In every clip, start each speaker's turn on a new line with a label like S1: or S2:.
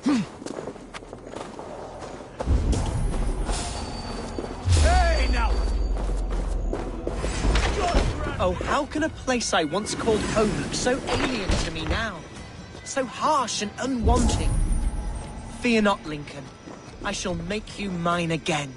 S1: Hey, now!
S2: Oh, how can a place I once called home look so alien to me now? So harsh and unwanting. Fear not, Lincoln. I shall make you mine again.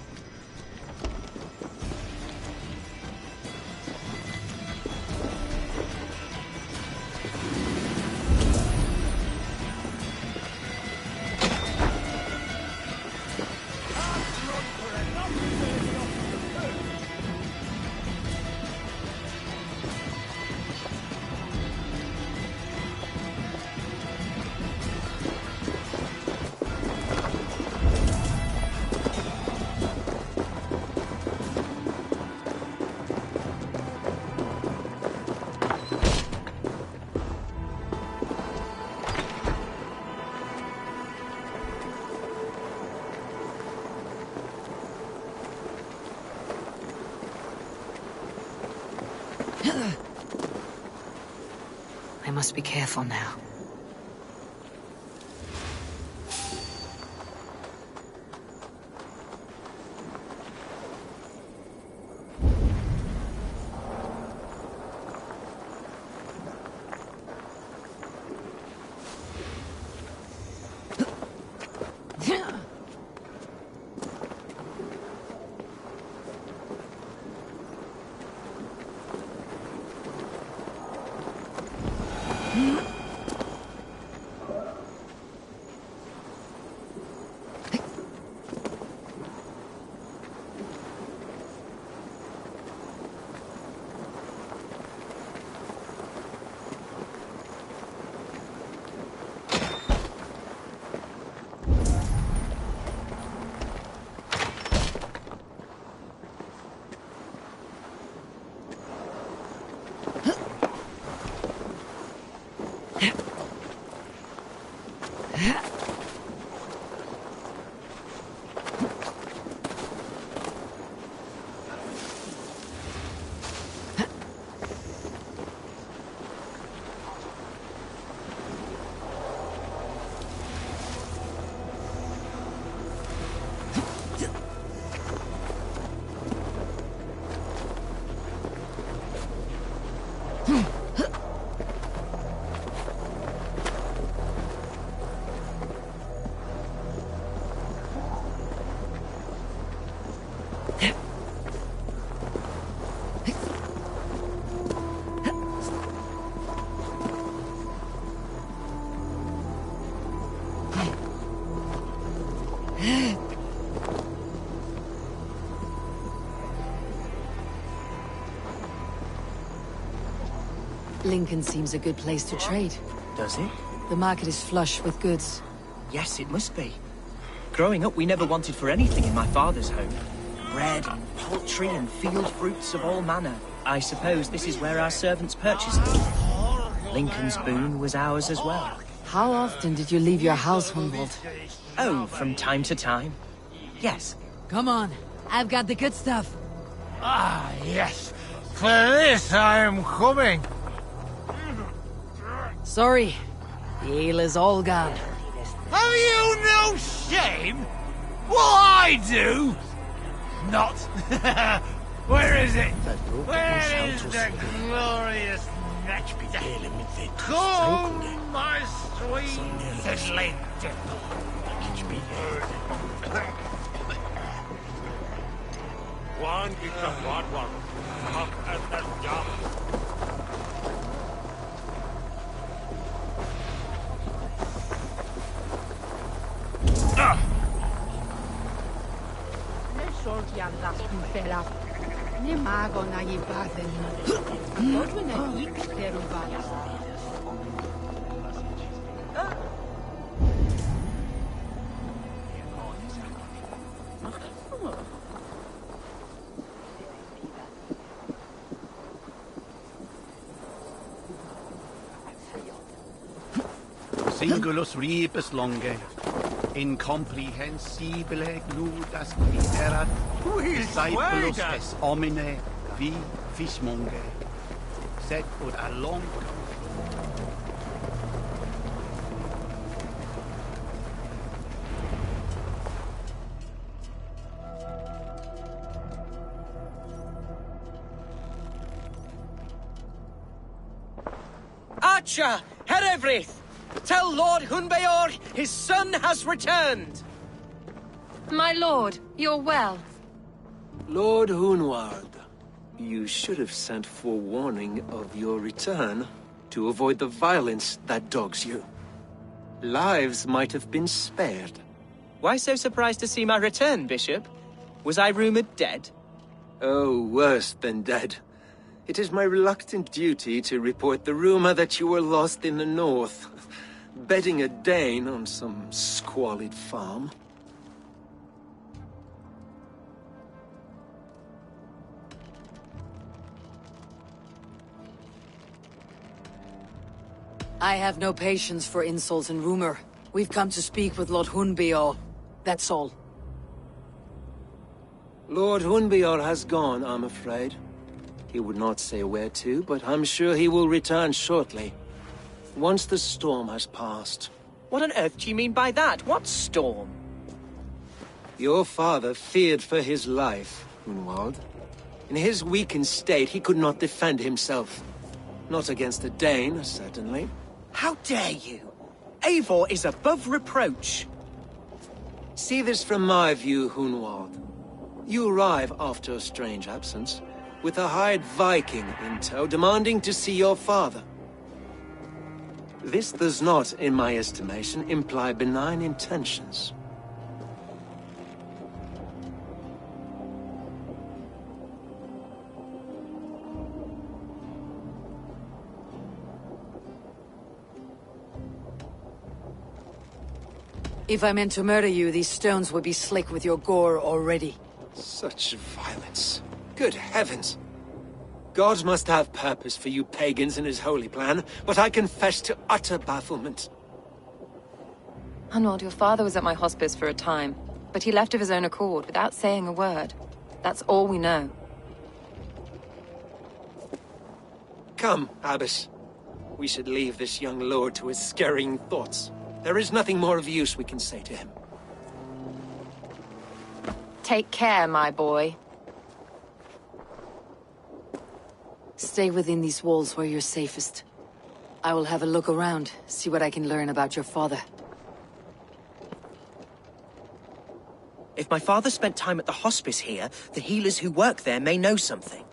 S3: I must be careful now. Lincoln seems a good place to trade.
S2: Does it?
S3: The market is flush with goods.
S2: Yes, it must be. Growing up, we never wanted for anything in my father's home. Bread, poultry, and field fruits of all manner. I suppose this is where our servants purchased them. Lincoln's boon was ours as well.
S3: How often did you leave your house, Humboldt?
S2: Oh, from time to time. Yes.
S3: Come on, I've got the good stuff.
S1: Ah, yes. For this I am coming.
S3: Sorry, the ale is all gone.
S1: Have you no shame? What I do? Not. Where is it? Where is the glorious neck? Come, my sweet lady. One is a hot one. Hot as a job.
S4: Nie ma go na jej bazę. Chodźmy na nich, sterowania.
S5: Singulus rebus longe, incomprehensibile gludas quiterat, discipulus es homine vi fishmonge, sed ut a longo.
S2: Watcher, Herevrith! Tell Lord Hunbeor his son has returned!
S6: My lord, you're well.
S7: Lord Hunwald, you should have sent forewarning of your return to avoid the violence that dogs you. Lives might have been spared.
S2: Why so surprised to see my return, Bishop? Was I rumored dead?
S7: Oh, worse than dead. It is my reluctant duty to report the rumor that you were lost in the north, bedding a Dane on some squalid farm.
S3: I have no patience for insults and rumor. We've come to speak with Lord Hunbeor. That's all.
S7: Lord Hunbeor has gone, I'm afraid. He would not say where to, but I'm sure he will return shortly. Once the storm has passed.
S2: What on earth do you mean by that? What storm?
S7: Your father feared for his life, Hunwald. In his weakened state, he could not defend himself. Not against a Dane, certainly.
S2: How dare you? Eivor is above reproach.
S7: See this from my view, Hunwald. You arrive after a strange absence, with a hired Viking in tow demanding to see your father. This does not, in my estimation, imply benign intentions.
S3: If I meant to murder you, these stones would be slick with your gore already.
S7: Such violence. Good heavens! God must have purpose for you pagans in his holy plan, but I confess to utter bafflement.
S6: Hunwald, your father was at my hospice for a time, but he left of his own accord without saying a word. That's all we know.
S7: Come, Abbess. We should leave this young lord to his scurrying thoughts. There is nothing more of use we can say to him.
S6: Take care, my boy.
S3: Stay within these walls where you're safest. I will have a look around, see what I can learn about your father.
S2: If my father spent time at the hospice here, the healers who work there may know something.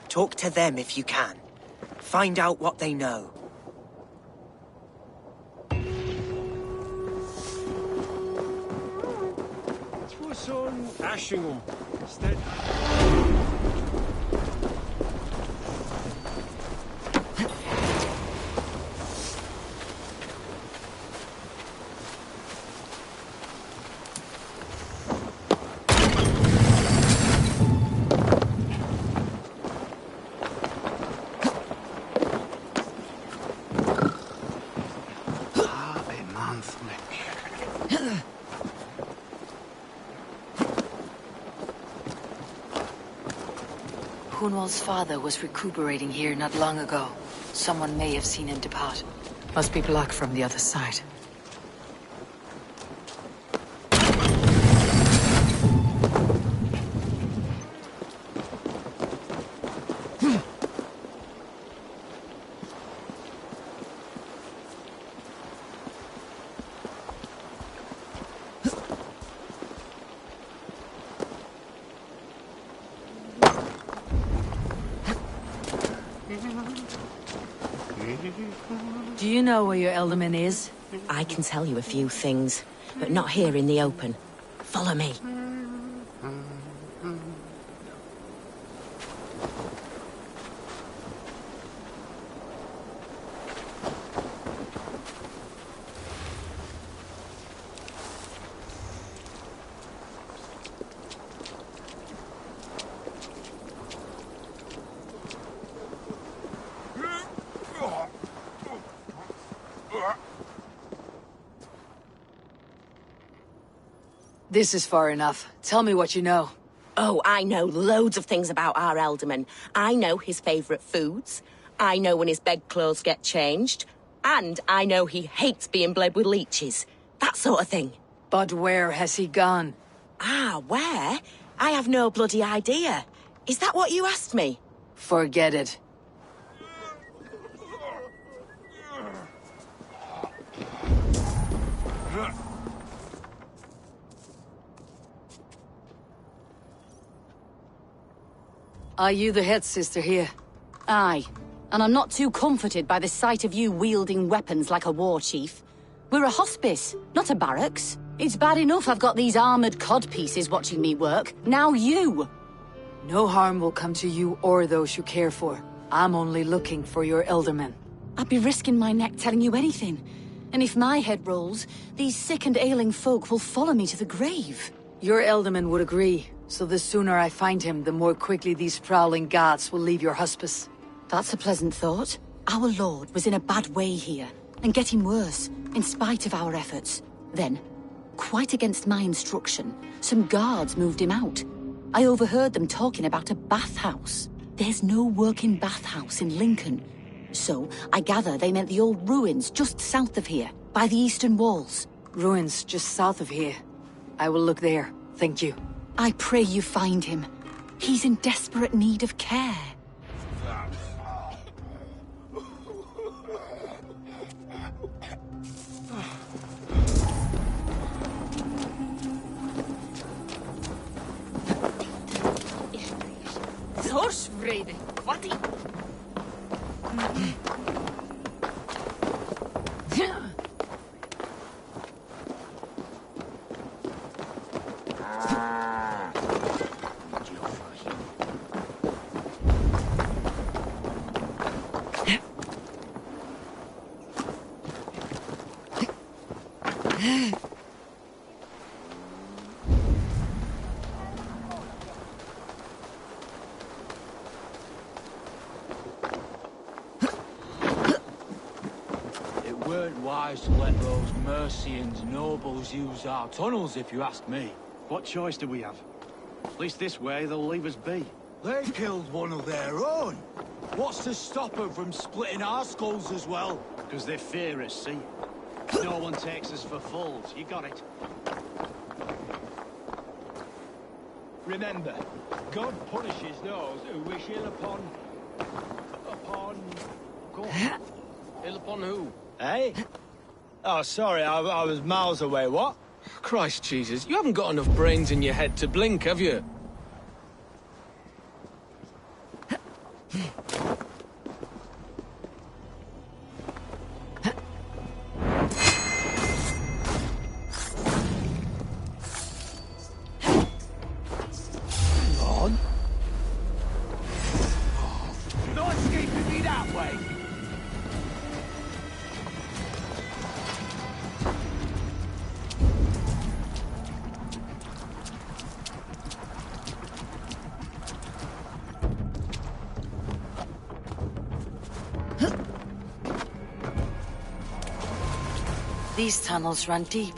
S2: Talk to them if you can. Find out what they know.
S1: Son Ashingham. Instead.
S3: Hunwald's father was recuperating here not long ago. Someone may have seen him depart. Must be blocked from the other side. Do you know where your elderman is?
S8: I can tell you a few things, but not here in the open. Follow me.
S3: This is far enough. Tell me what you know.
S8: Oh, I know loads of things about our Elderman. I know his favourite foods. I know when his bedclothes get changed. And I know he hates being bled with leeches. That sort of thing.
S3: But where has he gone?
S8: Ah, where? I have no bloody idea. Is that what you asked me?
S3: Forget it. Are you the head sister here?
S9: Aye. And I'm not too comforted by the sight of you wielding weapons like a war chief. We're a hospice, not a barracks. It's bad enough I've got these armored codpieces watching me work. Now you!
S3: No harm will come to you or those you care for. I'm only looking for your eldermen.
S9: I'd be risking my neck telling you anything. And if my head rolls, these sick and ailing folk will follow me to the grave.
S3: Your elderman would agree, so the sooner I find him, the more quickly these prowling gods will leave your hospice.
S9: That's a pleasant thought. Our lord was in a bad way here, and getting worse, in spite of our efforts. Then, quite against my instruction, some guards moved him out. I overheard them talking about a bathhouse. There's no working bathhouse in Lincoln. So, I gather they meant the old ruins just south of here, by the eastern walls.
S3: Ruins just south of here. I will look there, thank you.
S9: I pray you find him. He's in desperate need of care.
S4: Zorsvrede, wat die?
S1: To let those Mercians nobles use our tunnels, if you ask me.
S5: What choice do we have? At least this way they'll leave us be.
S1: They killed one of their own. What's to stop them from splitting our skulls as well?
S5: Because they fear us, see? No one takes us for fools. You got it.
S10: Remember, God punishes those who wish ill upon...
S1: Go on.
S10: Ill upon who?
S1: Eh? Oh, sorry, I was miles away, what?
S10: Christ Jesus, you haven't got enough brains in your head to blink, have you?
S1: On. No escaping me that way.
S3: These tunnels run deep.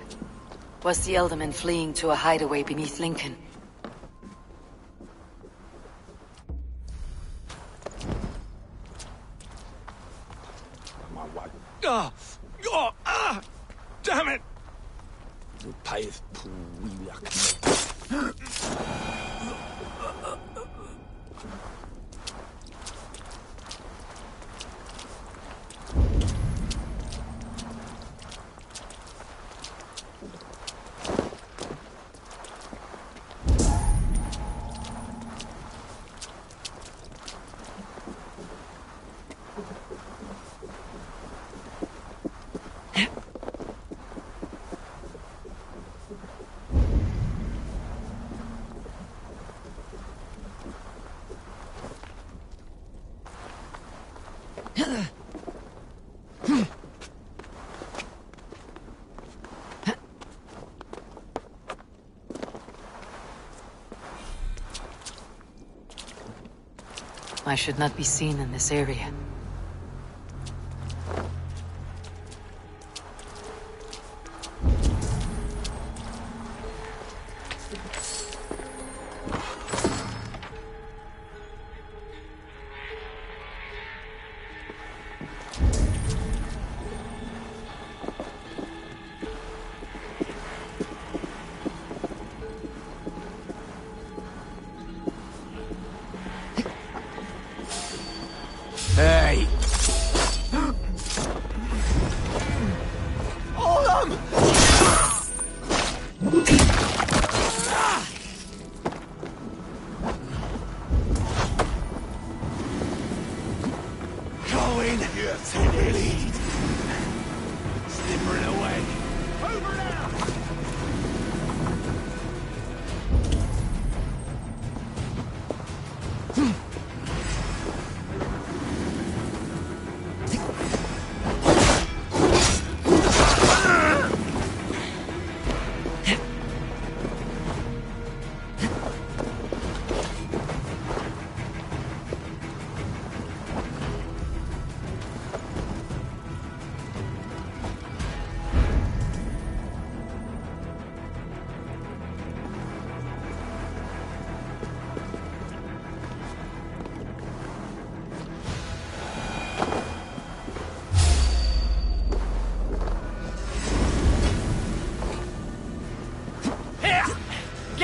S3: Was the Elderman fleeing to a hideaway beneath Lincoln?
S1: Damn it!
S3: I should not be seen in this area.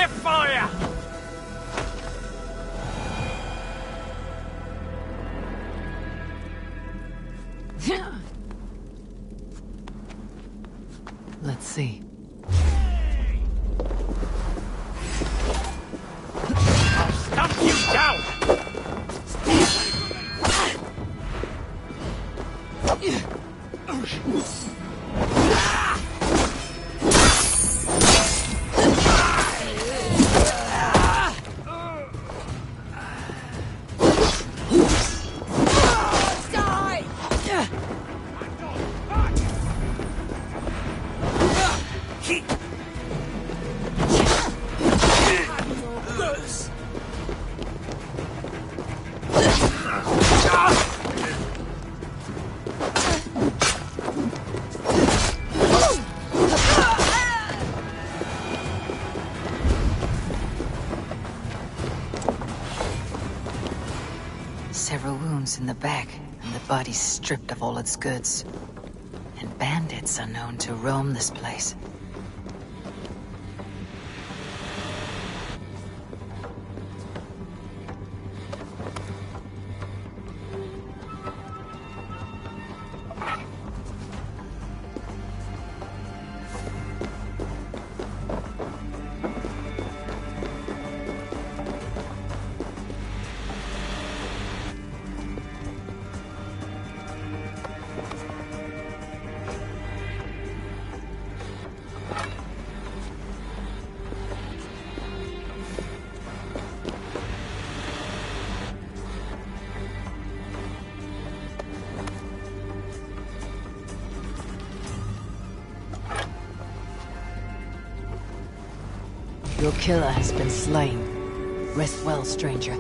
S10: Get fire!
S3: Let's see.
S10: I'll stamp you down!
S3: Several wounds in the back, and the body's stripped of all its goods. And bandits are known to roam this place. Your killer has been slain. Rest well, stranger.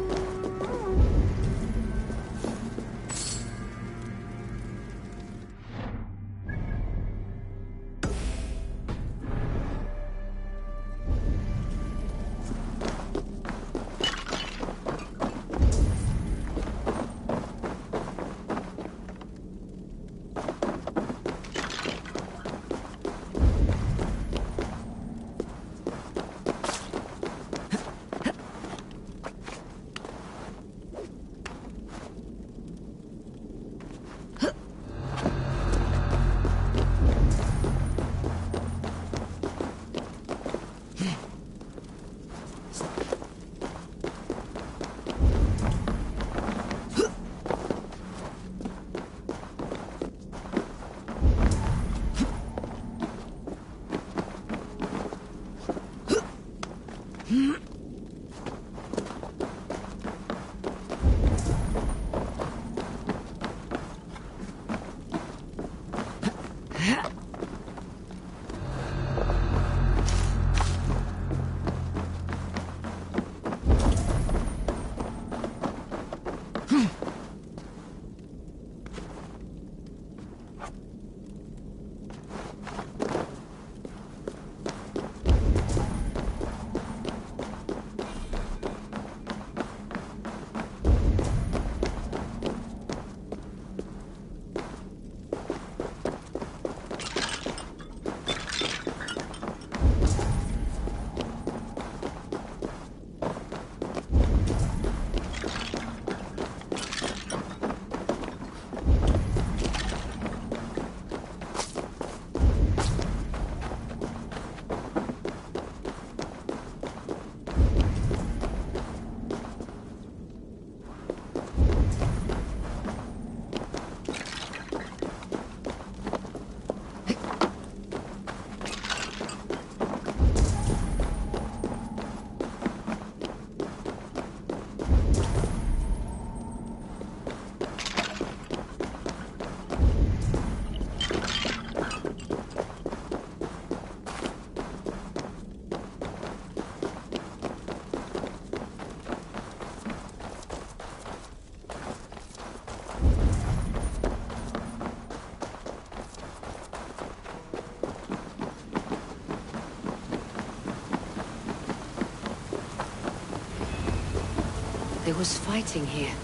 S3: There was fighting here.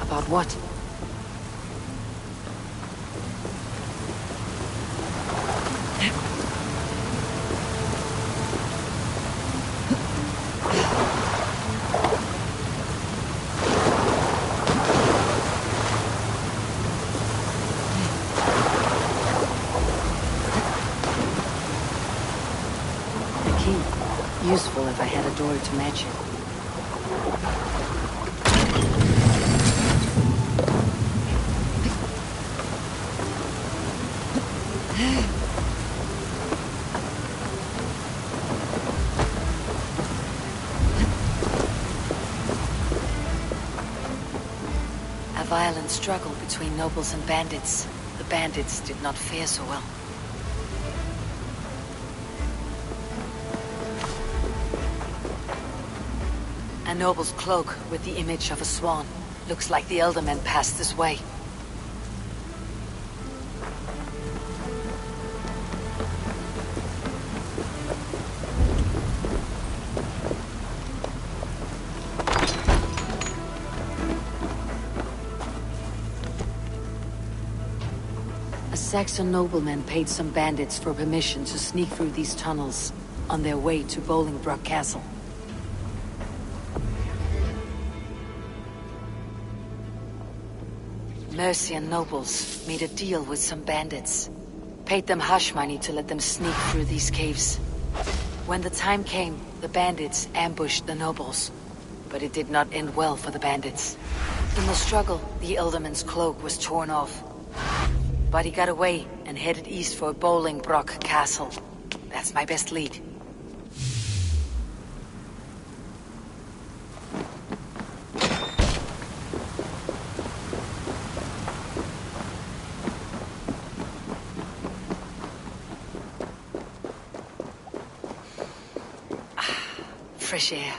S3: About what? key. Useful if I had a door to match it. A violent struggle between nobles and bandits. The bandits did not fare so well. A noble's cloak with the image of a swan. Looks like the Eldermen passed this way. A Saxon nobleman paid some bandits for permission to sneak through these tunnels on their way to Bolingbroke Castle. Mercian nobles made a deal with some bandits. Paid them hush money to let them sneak through these caves. When the time came, the bandits ambushed the nobles. But it did not end well for the bandits. In the struggle, the Elderman's cloak was torn off. But he got away and headed east for Bolingbroke Castle. That's my best lead. Fresh air.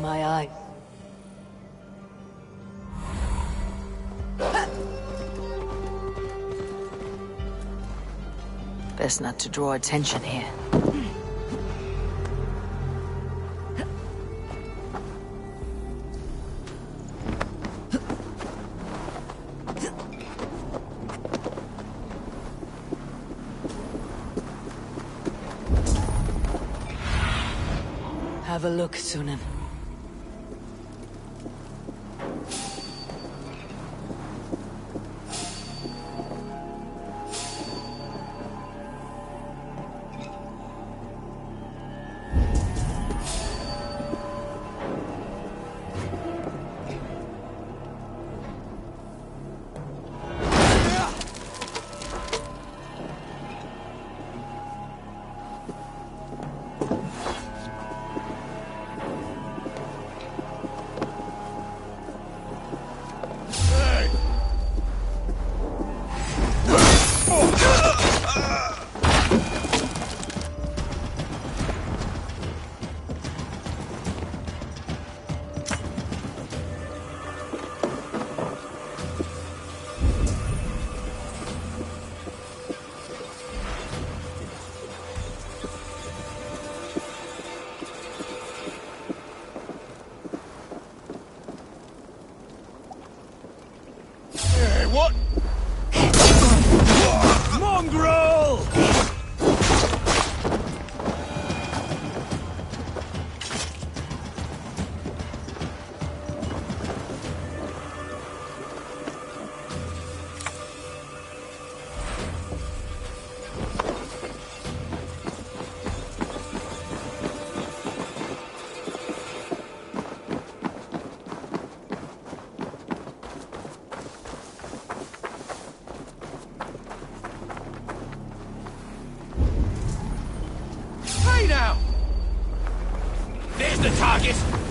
S3: My eye. Best not to draw attention here. Have a look, Sunan.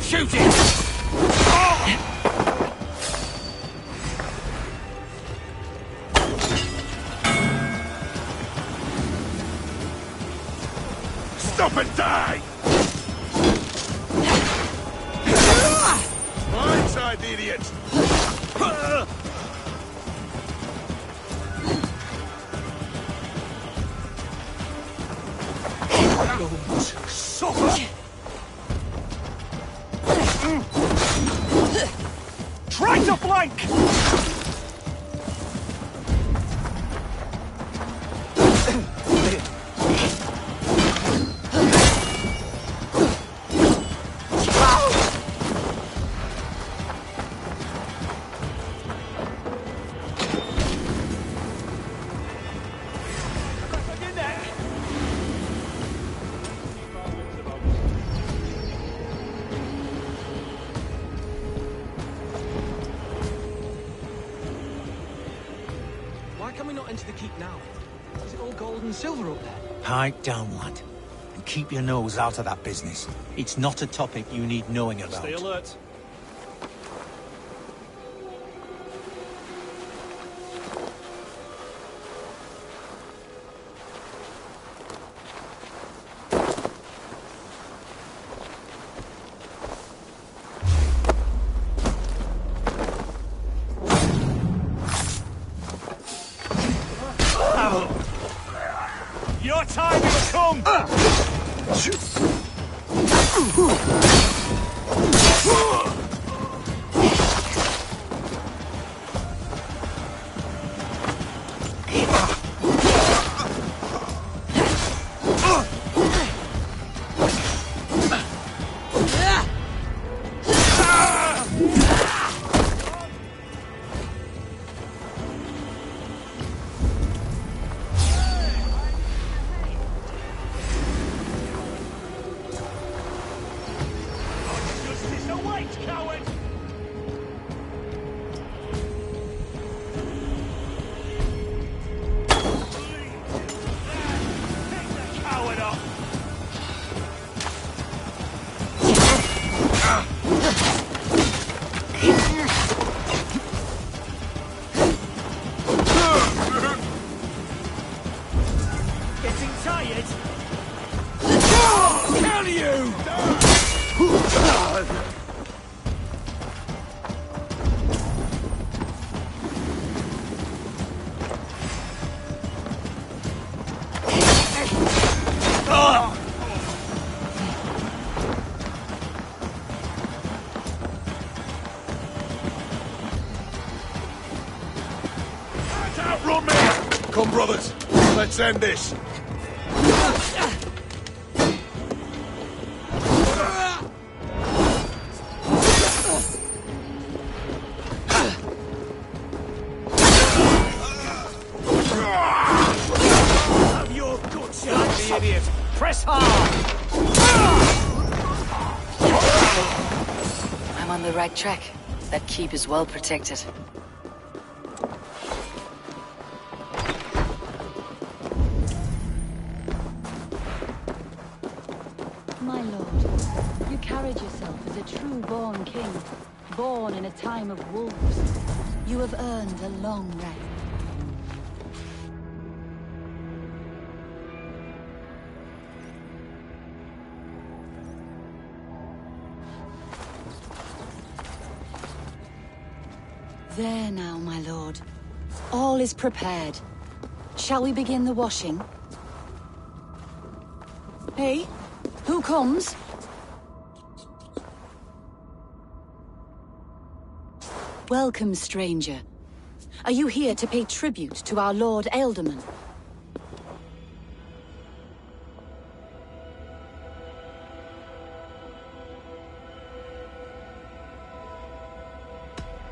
S1: Shoot it! Stop and die! Blindside, idiot! Suffer! Try to flank!
S2: Why can we not enter the keep now? Is it all gold and silver up there?
S1: Pipe down, lad. And keep your nose out of that business. It's not a topic you need knowing about.
S5: Stay alert.
S1: Your time will come! Outrun me! Come, brothers. Let's end this. Have your guts, you idiot! Press hard!
S3: I'm on the right track. That keep is well protected.
S9: My lord, you carried yourself as a true-born king, born in a time of wolves. You have earned a long rest. There now, my lord. All is prepared. Shall we begin the washing? Hey, who comes? Welcome, stranger. Are you here to pay tribute to our Lord Ealdorman?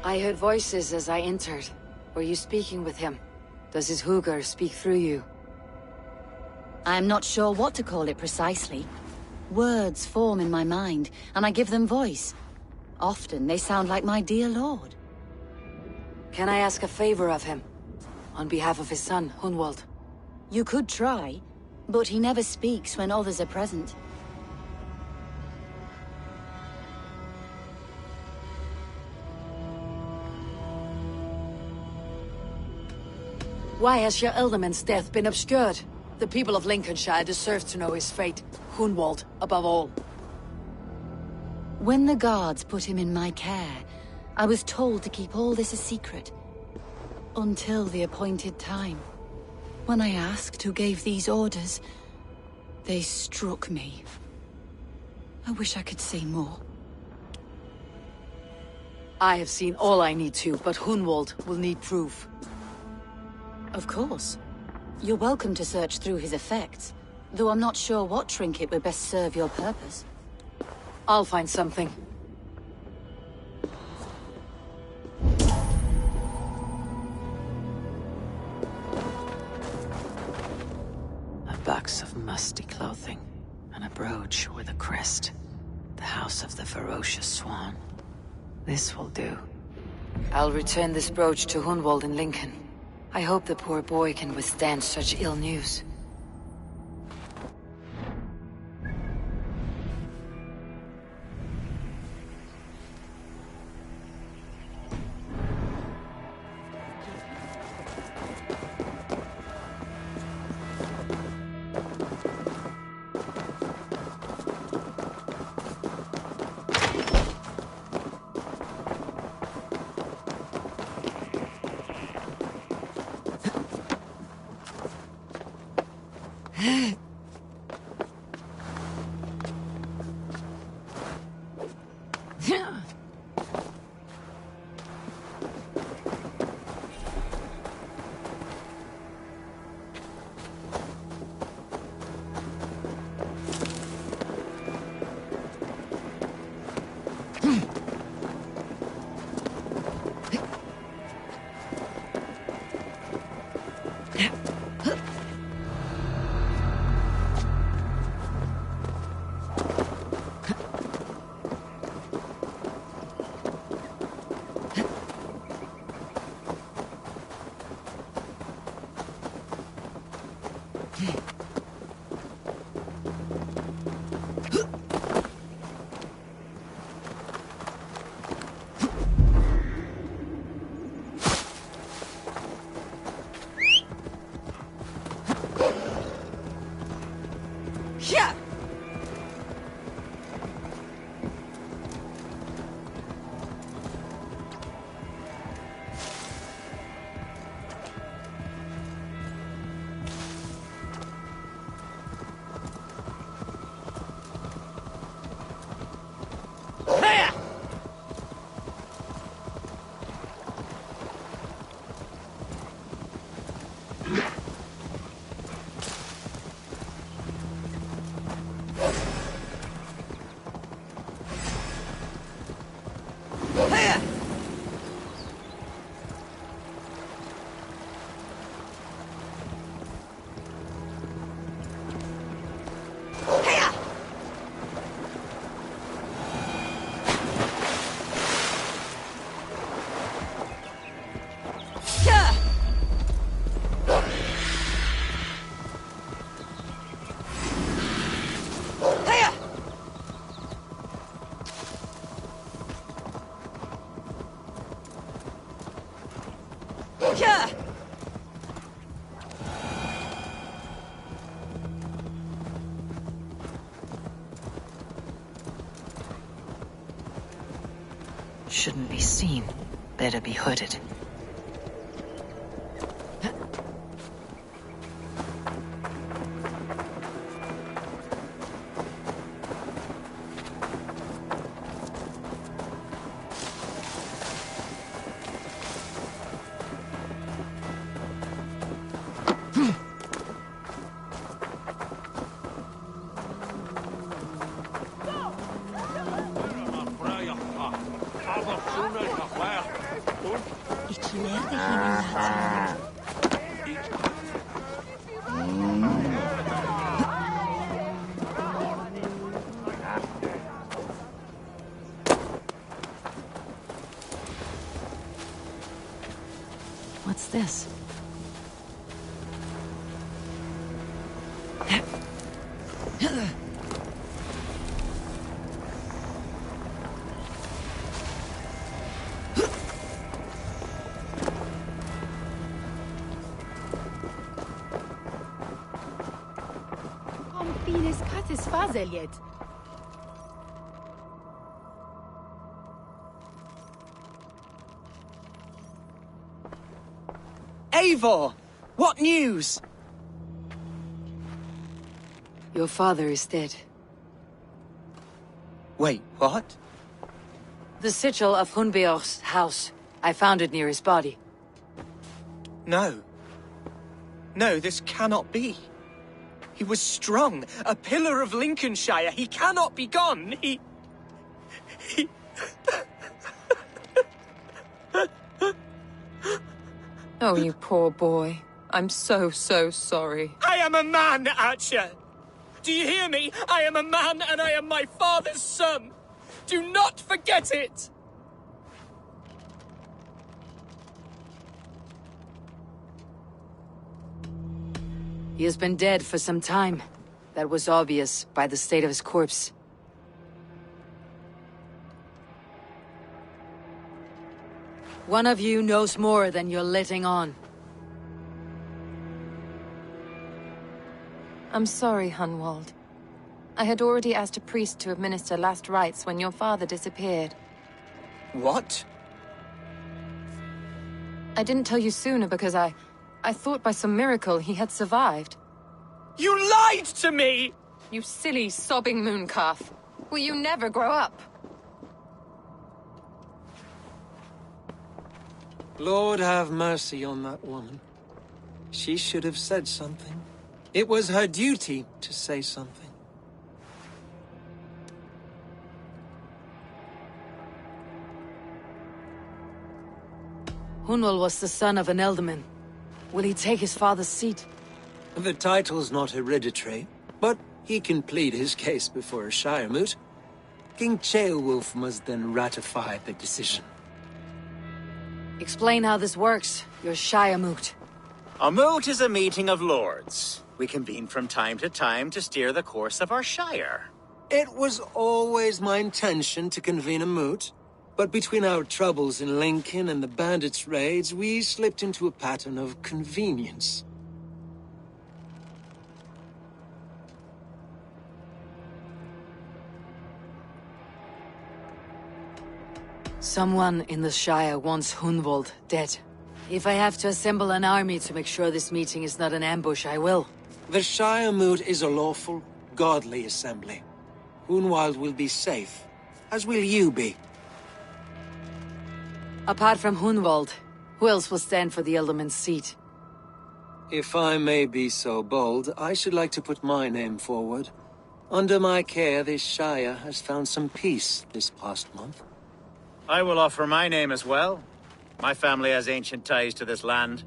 S3: I heard voices as I entered. Were you speaking with him? Does his hugger speak through you?
S9: I am not sure what to call it precisely. Words form in my mind, and I give them voice. Often they sound like my dear lord.
S3: Can I ask a favor of him? On behalf of his son, Hunwald.
S9: You could try, but he never speaks when others are present.
S3: Why has your Ealdorman's death been obscured? The people of Lincolnshire deserve to know his fate. Hunwald, above all.
S9: When the guards put him in my care, I was told to keep all this a secret. Until the appointed time. When I asked who gave these orders, they struck me. I wish I could say more.
S3: I have seen all I need to, but Hunwald will need proof.
S9: Of course. You're welcome to search through his effects, though I'm not sure what trinket would best serve your purpose.
S3: I'll find something. A box of musty clothing, and a brooch with a crest. The House of the Ferocious Swan. This will do. I'll return this brooch to Hunwald in Lincoln. I hope the poor boy can withstand such ill news. Shouldn't be seen. Better be hooded. What's this?
S4: is Fazel yet.
S2: Eivor! What news?
S3: Your father is dead.
S2: Wait, what?
S3: The sigil of Hunbeor's house. I found it near his body.
S2: No. No, this cannot be. He was strong, a pillar of Lincolnshire. He cannot be gone. He...
S6: Oh, you poor boy. I'm so sorry.
S2: I am a man, Archer! Do you hear me? I am a man and I am my father's son! Do not forget it!
S3: He has been dead for some time. That was obvious by the state of his corpse. One of you knows more than you're letting on.
S6: I'm sorry, Hunwald. I had already asked a priest to administer last rites when your father disappeared.
S2: What?
S6: I didn't tell you sooner because I thought by some miracle he had survived.
S2: You lied to me!
S6: You silly, sobbing mooncalf. Will you never grow up?
S7: Lord have mercy on that woman. She should have said something. It was her duty to say something.
S3: Hunwald was the son of an ealdorman. Will he take his father's seat?
S7: The title's not hereditary, but he can plead his case before a shire moot. King Ceolwulf must then ratify the decision.
S3: Explain how this works, your Shire moot.
S11: A moot is a meeting of lords. We convene from time to steer the course of our shire.
S7: It was always my intention to convene a moot, but between our troubles in Lincoln and the bandits' raids, we slipped into a pattern of convenience.
S3: Someone in the Shire wants Hunwald dead. If I have to assemble an army to make sure this meeting is not an ambush, I will.
S7: The Shire moot is a lawful, godly assembly. Hunwald will be safe, as will you be.
S3: Apart from Hunwald, who else will stand for the ealdorman's seat?
S7: If I may be so bold, I should like to put my name forward. Under my care, this Shire has found some peace this past month.
S11: I will offer my name as well. My family has ancient ties to this land,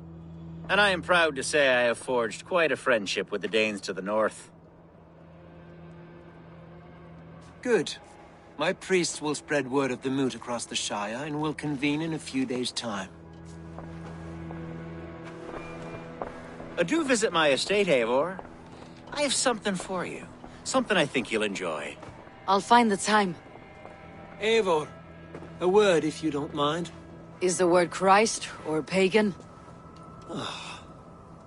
S11: and I am proud to say I have forged quite a friendship with the Danes to the north.
S7: Good. My priests will spread word of the moot across the Shire, and will convene in a few days' time.
S11: Do visit my estate, Eivor. I have something for you. Something I think you'll enjoy.
S3: I'll find the time.
S7: Eivor, a word if you don't mind.
S3: Is the word Christ or pagan?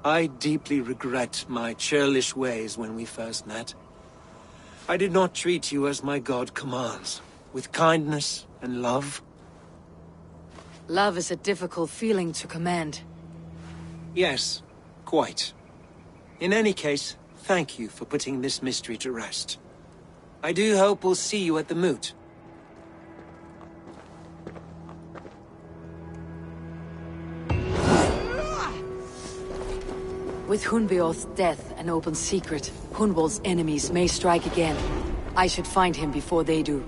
S7: I deeply regret my churlish ways when we first met. I did not treat you as my god commands, with kindness and love.
S3: Love is a difficult feeling to command.
S7: Yes, quite. In any case, thank you for putting this mystery to rest. I do hope we'll see you at the moot.
S3: With Hunbeorth's death an open secret, Hunwald's enemies may strike again. I should find him before they do.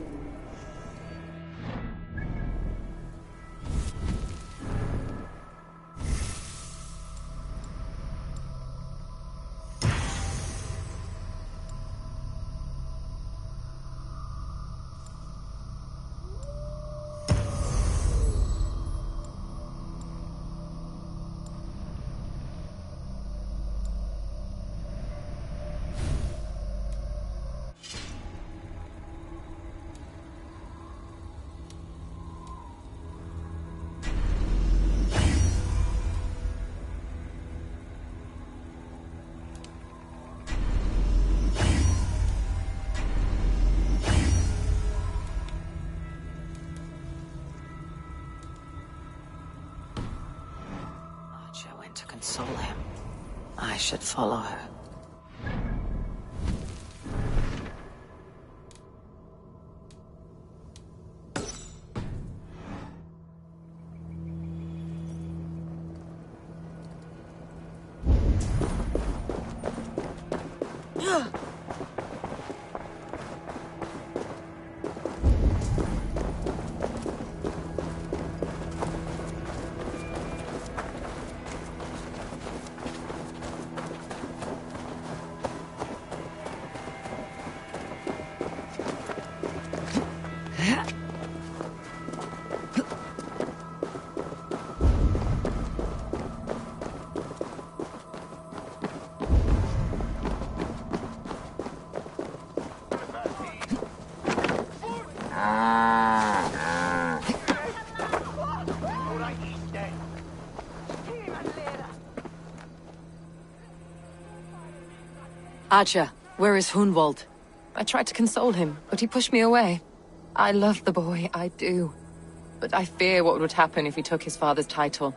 S3: console him, I should follow her. Acha, where is Hunwald?
S6: I tried to console him, but he pushed me away. I love the boy, I do. But I fear what would happen if he took his father's title.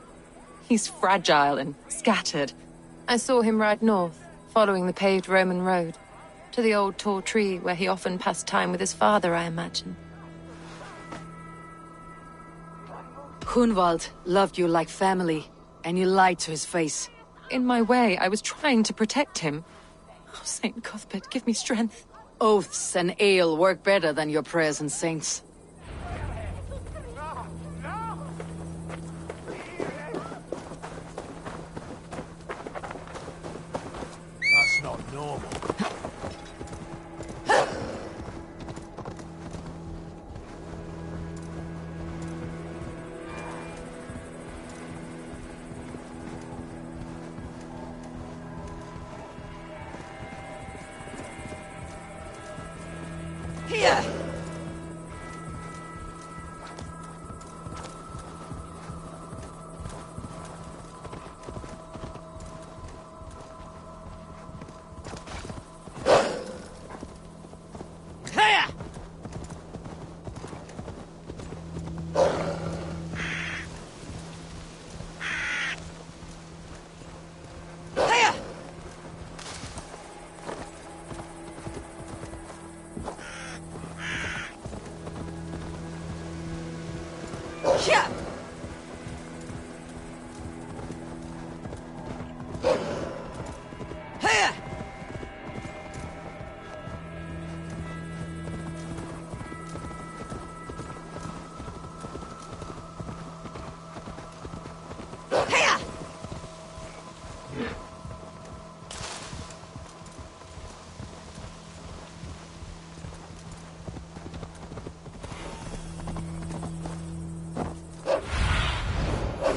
S6: He's fragile and scattered. I saw him ride north, following the paved Roman road. To the old tall tree where he often passed time with his father, I imagine.
S3: Hunwald loved you like family, and you lied to his face.
S6: In my way, I was trying to protect him. Oh, Saint Cuthbert, give me strength.
S3: Oaths and ale work better than your prayers and saints.
S1: That's not normal.
S3: Here!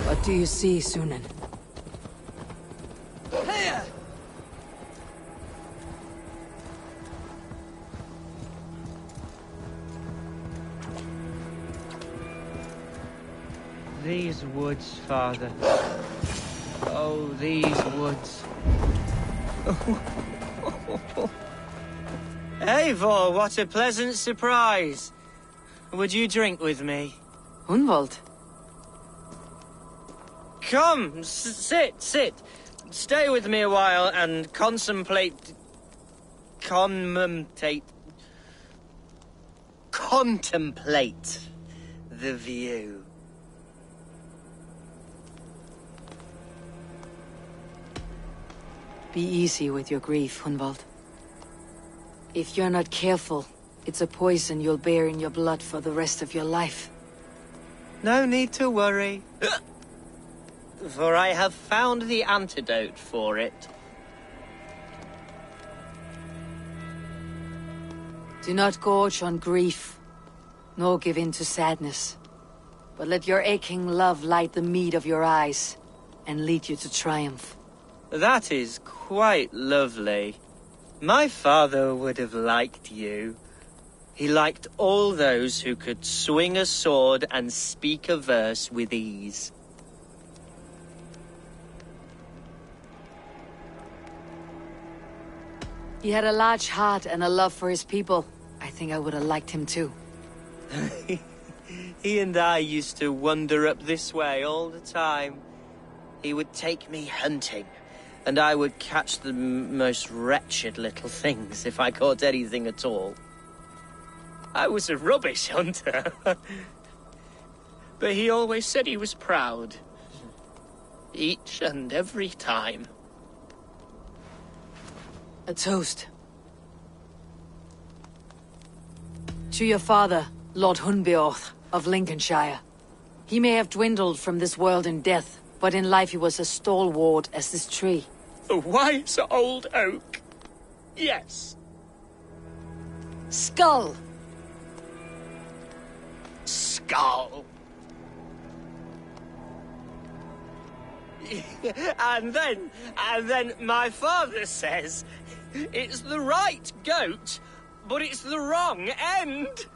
S3: What do you see, Sunan?
S12: These woods, father. Oh, these woods. Eivor, what a pleasant surprise. Would you drink with me?
S3: Hunwald?
S12: Come, sit. Stay with me a while and contemplate the view.
S3: Be easy with your grief, Hunwald. If you're not careful, it's a poison you'll bear in your blood for the rest of your life.
S12: No need to worry. For I have found the antidote for it.
S3: Do not gorge on grief, nor give in to sadness. But let your aching love light the mead of your eyes, and lead you to triumph.
S12: That is quite lovely. My father would have liked you. He liked all those who could swing a sword and speak a verse with ease.
S3: He had a large heart and a love for his people. I think I would have liked him too.
S12: He and I used to wander up this way all the time. he would take me hunting, and I would catch the most wretched little things if I caught anything at all. I was a rubbish hunter. But he always said he was proud. Each and every time.
S3: A toast. To your father, Lord Hunbeorth of Lincolnshire. He may have dwindled from this world in death, but in life he was as stalwart as this tree.
S12: A wise old oak. Yes.
S3: Skull!
S12: Skull. And then my father says it's the right goat, but it's the wrong end.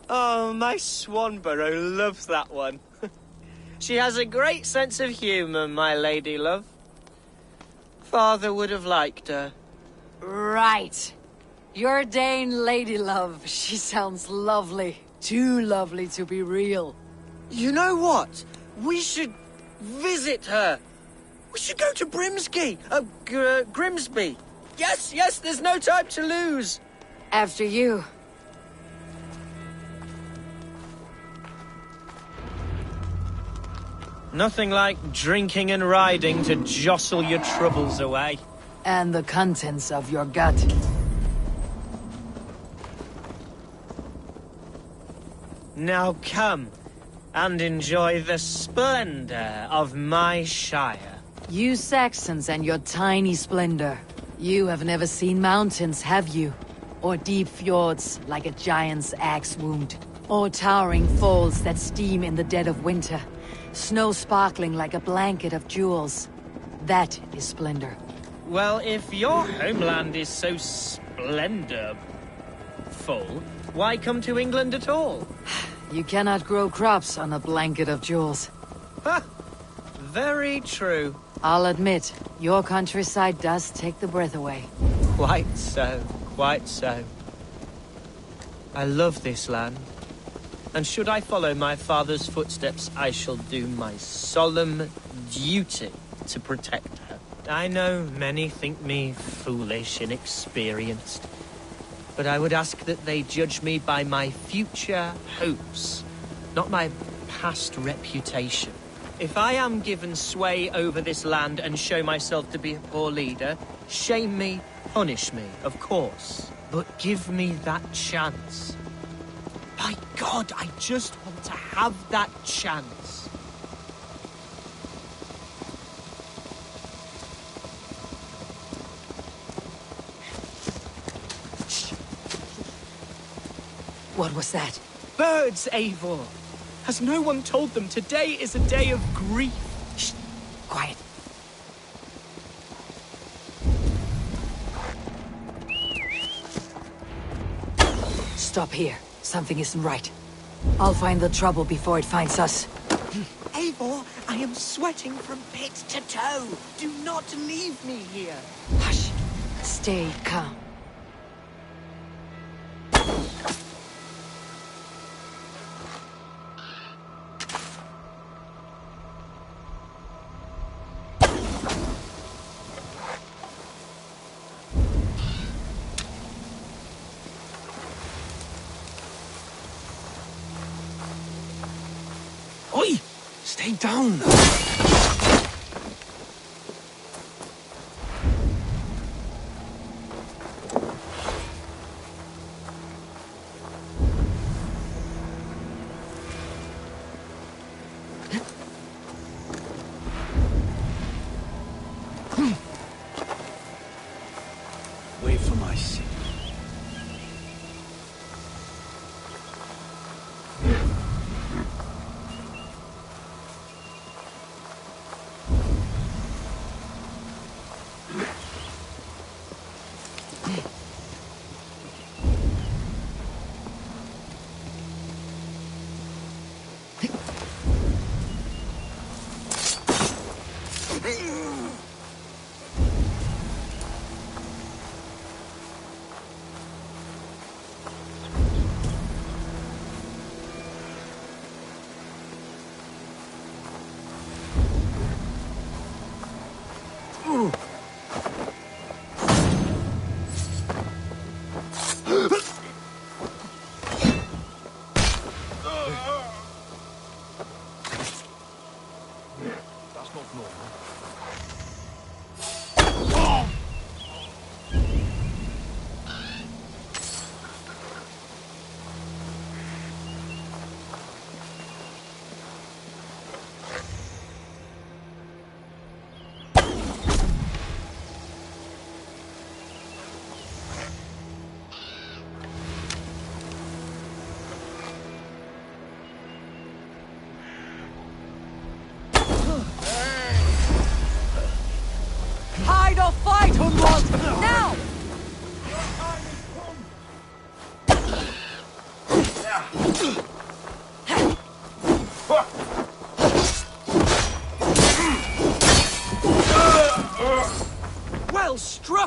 S12: Oh, my Swanborough loves that one. She has a great sense of humour, my lady love. Father would have liked her.
S3: Right. Your Dane lady love. She sounds lovely. Too lovely to be real.
S12: You know what? We should visit her. We should go to Grimsby. Grimsby. Yes, there's no time to lose.
S3: After you.
S12: Nothing like drinking and riding to jostle your troubles away.
S3: And the contents of your gut.
S12: Now come and enjoy the splendor of my shire.
S3: You Saxons and your tiny splendor. You have never seen mountains, have you? Or deep fjords like a giant's axe wound. Or towering falls that steam in the dead of winter. Snow sparkling like a blanket of jewels. That is splendor.
S12: Well, if your homeland is so splendorful, why come to England at all?
S3: You cannot grow crops on a blanket of jewels.
S12: Ha! Very true.
S3: I'll admit, your countryside does take the breath away.
S12: Quite so, quite so. I love this land. And should I follow my father's footsteps, I shall do my solemn duty to protect her. I know many think me foolish, inexperienced, but I would ask that they judge me by my future hopes, not my past reputation. If I am given sway over this land and show myself to be a poor leader, shame me, punish me, of course, but give me that chance. By God, I just want to have that chance.
S3: What was that?
S12: Birds, Eivor! Has no one told them today is a day of grief?
S3: Shh! Quiet. Stop here. Something isn't right. I'll find the trouble before it finds us.
S12: Eivor, I am sweating from pit to toe. Do not leave me here.
S3: Hush. Stay calm.
S7: Oi! Stay down!
S1: Wait for my seat.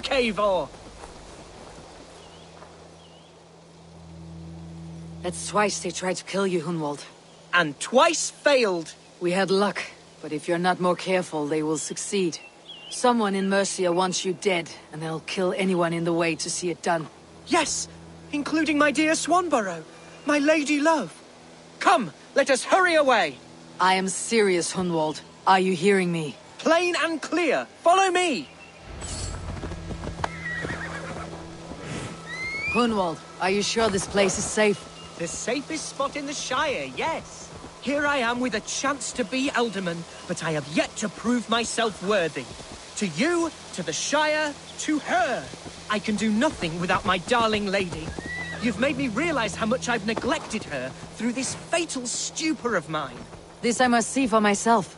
S12: Eivor!
S3: That's twice they tried to kill you, Hunwald.
S12: And twice failed.
S3: We had luck, but if you're not more careful, they will succeed. Someone in Mercia wants you dead, and they'll kill anyone in the way to see it done.
S12: Yes, including my dear Swanborough, my lady love. Come, let us hurry away.
S3: I am serious, Hunwald. Are you hearing me?
S12: Plain and clear. Follow me.
S3: Hunwald, are you sure this place is safe?
S12: The safest spot in the Shire, yes. Here I am with a chance to be Alderman, but I have yet to prove myself worthy. To you, to the Shire, to her. I can do nothing without my darling lady. You've made me realize how much I've neglected her through this fatal stupor of mine.
S3: This I must see for myself.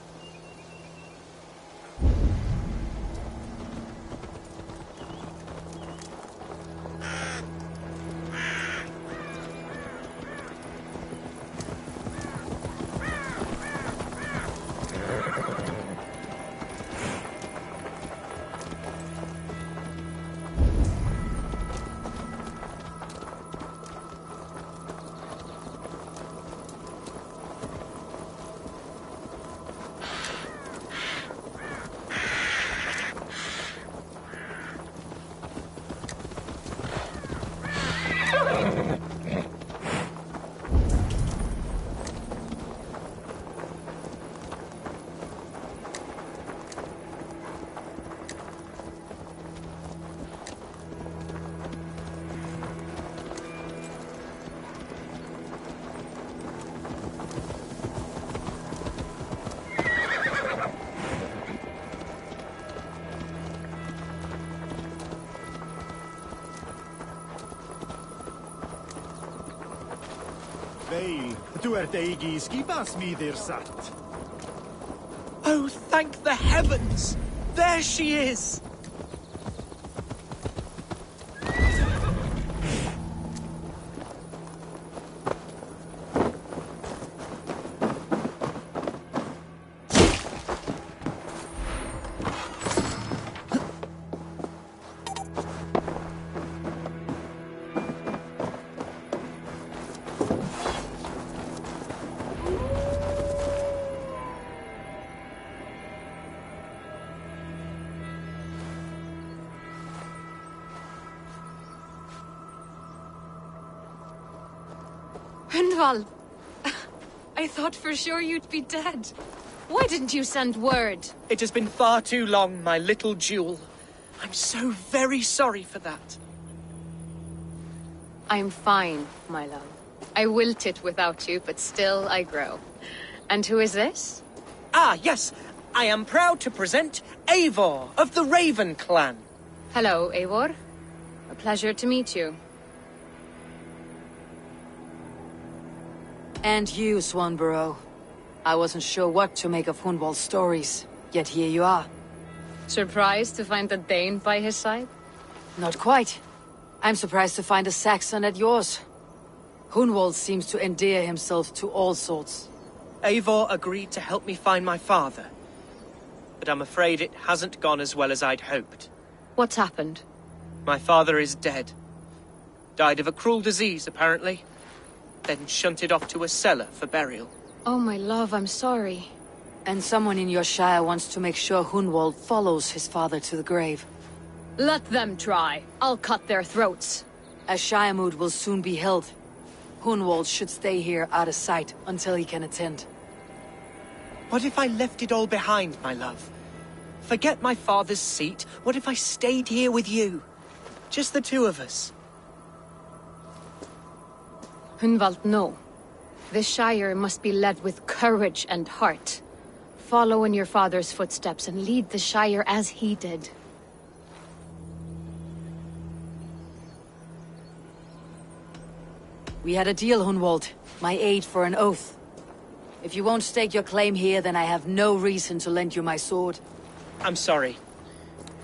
S1: Veil, dŵer deigi skibas mi dir sat.
S12: Oh, thank the heavens! There she is!
S6: Hunwald! I thought for sure you'd be dead. Why didn't you send word?
S12: It has been far too long, my little jewel. I'm so very sorry for that.
S6: I'm fine, my love. I wilted without you, but still I grow. And who is this?
S12: Ah, yes. I am proud to present Eivor of the Raven clan.
S6: Hello, Eivor. A pleasure to meet you.
S3: And you, Swanborough. I wasn't sure what to make of Hunwald's stories, yet here you are.
S6: Surprised to find a Dane by his side?
S3: Not quite. I'm surprised to find a Saxon at yours. Hunwald seems to endear himself to all sorts.
S12: Eivor agreed to help me find my father. But I'm afraid it hasn't gone as well as I'd hoped.
S6: What's happened?
S12: My father is dead. Died of a cruel disease, apparently. Then shunted off to a cellar for burial.
S6: Oh, my love, I'm sorry.
S3: And someone in your shire wants to make sure Hunwald follows his father to the grave.
S6: Let them try. I'll cut their throats.
S3: A shire moot will soon be held. Hunwald should stay here out of sight until he can attend.
S12: What if I left it all behind, my love? Forget my father's seat. What if I stayed here with you? Just the two of us.
S6: Hunwald, no. This Shire must be led with courage and heart. Follow in your father's footsteps and lead the Shire as he did.
S3: We had a deal, Hunwald. My aid for an oath. If you won't stake your claim here, then I have no reason to lend you my sword.
S12: I'm sorry.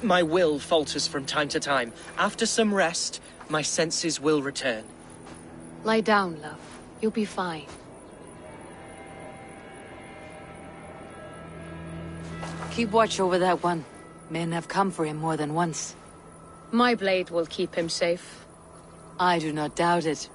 S12: My will falters from time to time. After some rest, my senses will return.
S6: Lie down, love. You'll be fine.
S3: Keep watch over that one. Men have come for him more than once.
S6: My blade will keep him safe.
S3: I do not doubt it.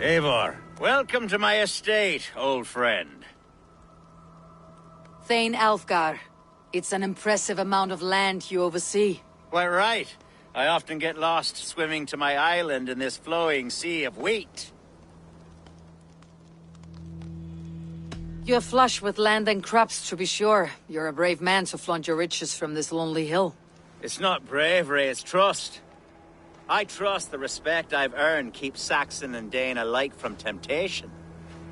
S11: Eivor, welcome to my estate, old friend.
S3: Thane Alfgar. It's an impressive amount of land you oversee.
S11: Quite right. I often get lost swimming to my island in this flowing sea of wheat.
S3: You're flush with land and crops, to be sure. You're a brave man to flaunt your riches from this lonely hill.
S11: It's not bravery, it's trust. I trust the respect I've earned keeps Saxon and Dane alike from temptation.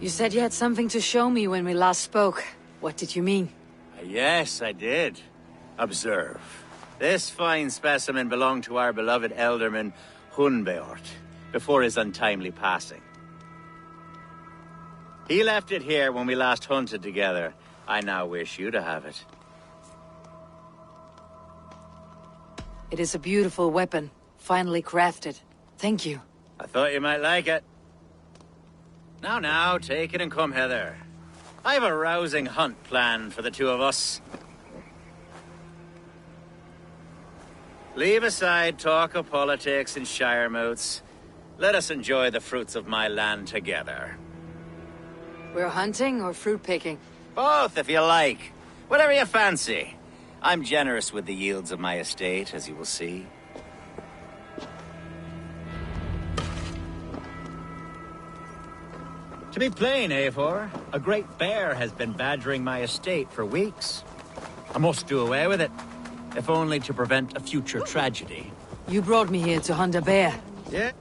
S3: You said you had something to show me when we last spoke. What did you mean?
S11: Yes, I did. Observe. This fine specimen belonged to our beloved elderman, Hunbeort, before his untimely passing. He left it here when we last hunted together. I now wish you to have it.
S3: It is a beautiful weapon, finely crafted. Thank you.
S11: I thought you might like it. Now, take it and come hither. I have a rousing hunt planned for the two of us. Leave aside talk of politics and shire moots. Let us enjoy the fruits of my land together.
S3: We're hunting or fruit picking?
S11: Both, if you like. Whatever you fancy. I'm generous with the yields of my estate, as you will see. To be plain, Eivor, a great bear has been badgering my estate for weeks. I must do away with it, if only to prevent a future tragedy.
S3: You brought me here to hunt a bear.
S11: Yeah?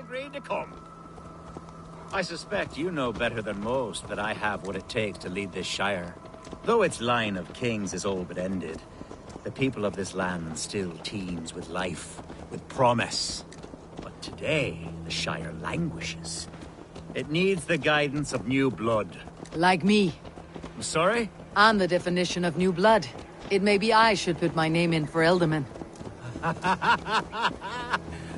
S11: agreed to come. I suspect you know better than most that I have what it takes to lead this Shire. Though its line of kings is all but ended, the people of this land still teems with life, with promise. But today, the Shire languishes. It needs the guidance of new blood.
S3: Like me.
S11: I'm sorry?
S3: I'm the definition of new blood. It may be I should put my name in for Ealdorman.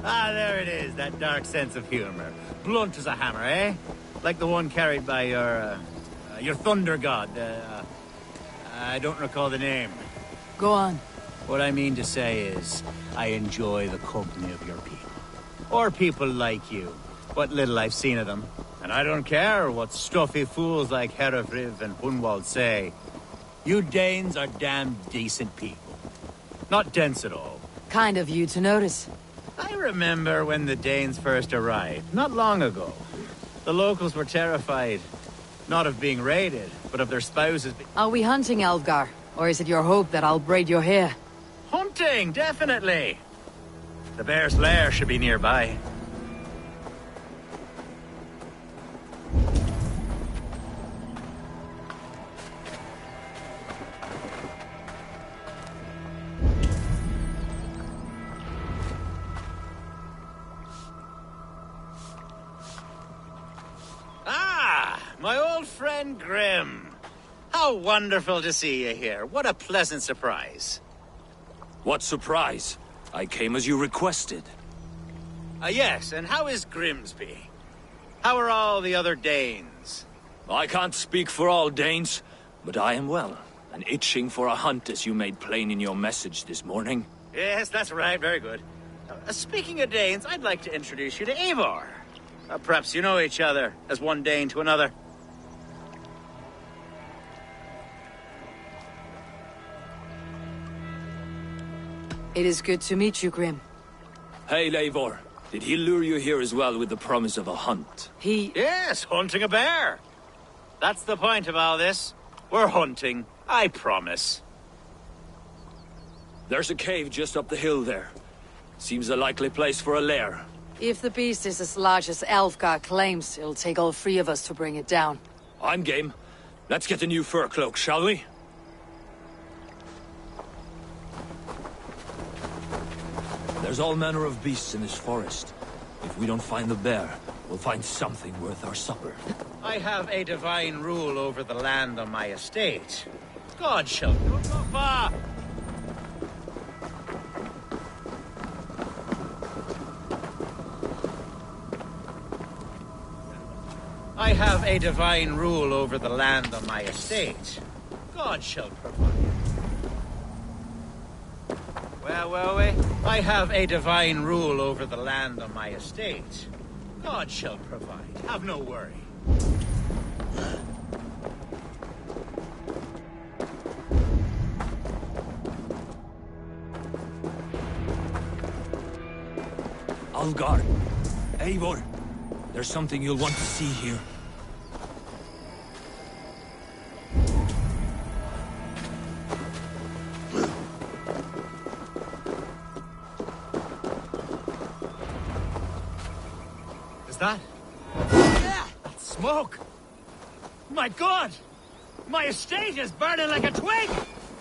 S11: Ah, there it is, that dark sense of humor. Blunt as a hammer, eh? Like the one carried by your thunder god. I don't recall the name.
S3: Go on.
S11: What I mean to say is, I enjoy the company of your people. Or people like you. What little I've seen of them. And I don't care what stuffy fools like Herefriv and Hunwald say. You Danes are damn decent people. Not dense at all.
S3: Kind of you to notice.
S11: I remember when the Danes first arrived, not long ago. The locals were terrified. Not of being raided, but of their spouses.
S3: Are we hunting, Alfgar? Or is it your hope that I'll braid your hair?
S11: Hunting, definitely! The bear's lair should be nearby. My old friend Grim. How wonderful to see you here. What a pleasant surprise.
S13: What surprise? I came as you requested.
S11: Yes, and how is Grimsby? How are all the other Danes?
S13: I can't speak for all Danes, but I am well, and itching for a hunt as you made plain in your message this morning.
S11: Yes, that's right. Very good. Speaking of Danes, I'd like to introduce you to Eivor. Perhaps you know each other, as one Dane to another.
S3: It is good to meet you, Grim.
S13: Hey, Eivor. Did he lure you here as well with the promise of a hunt?
S11: Yes, hunting a bear. That's the point of all this. We're hunting, I promise.
S13: There's a cave just up the hill there. Seems a likely place for a lair.
S3: If the beast is as large as Alfgar claims, it'll take all three of us to bring it down.
S13: I'm game. Let's get a new fur cloak, shall we? There's all manner of beasts in this forest. If we don't find the bear, we'll find something worth our supper.
S11: I have a divine rule over the land on my estate. God shall not go far. I have a divine rule over the land on my estate. God shall provide. Well, I have a divine rule over the land on my estate. God shall provide. Have no worry.
S13: Algar, Eivor, there's something you'll want to see here.
S11: That? Yeah! That's smoke! My God! My estate is burning like a twig!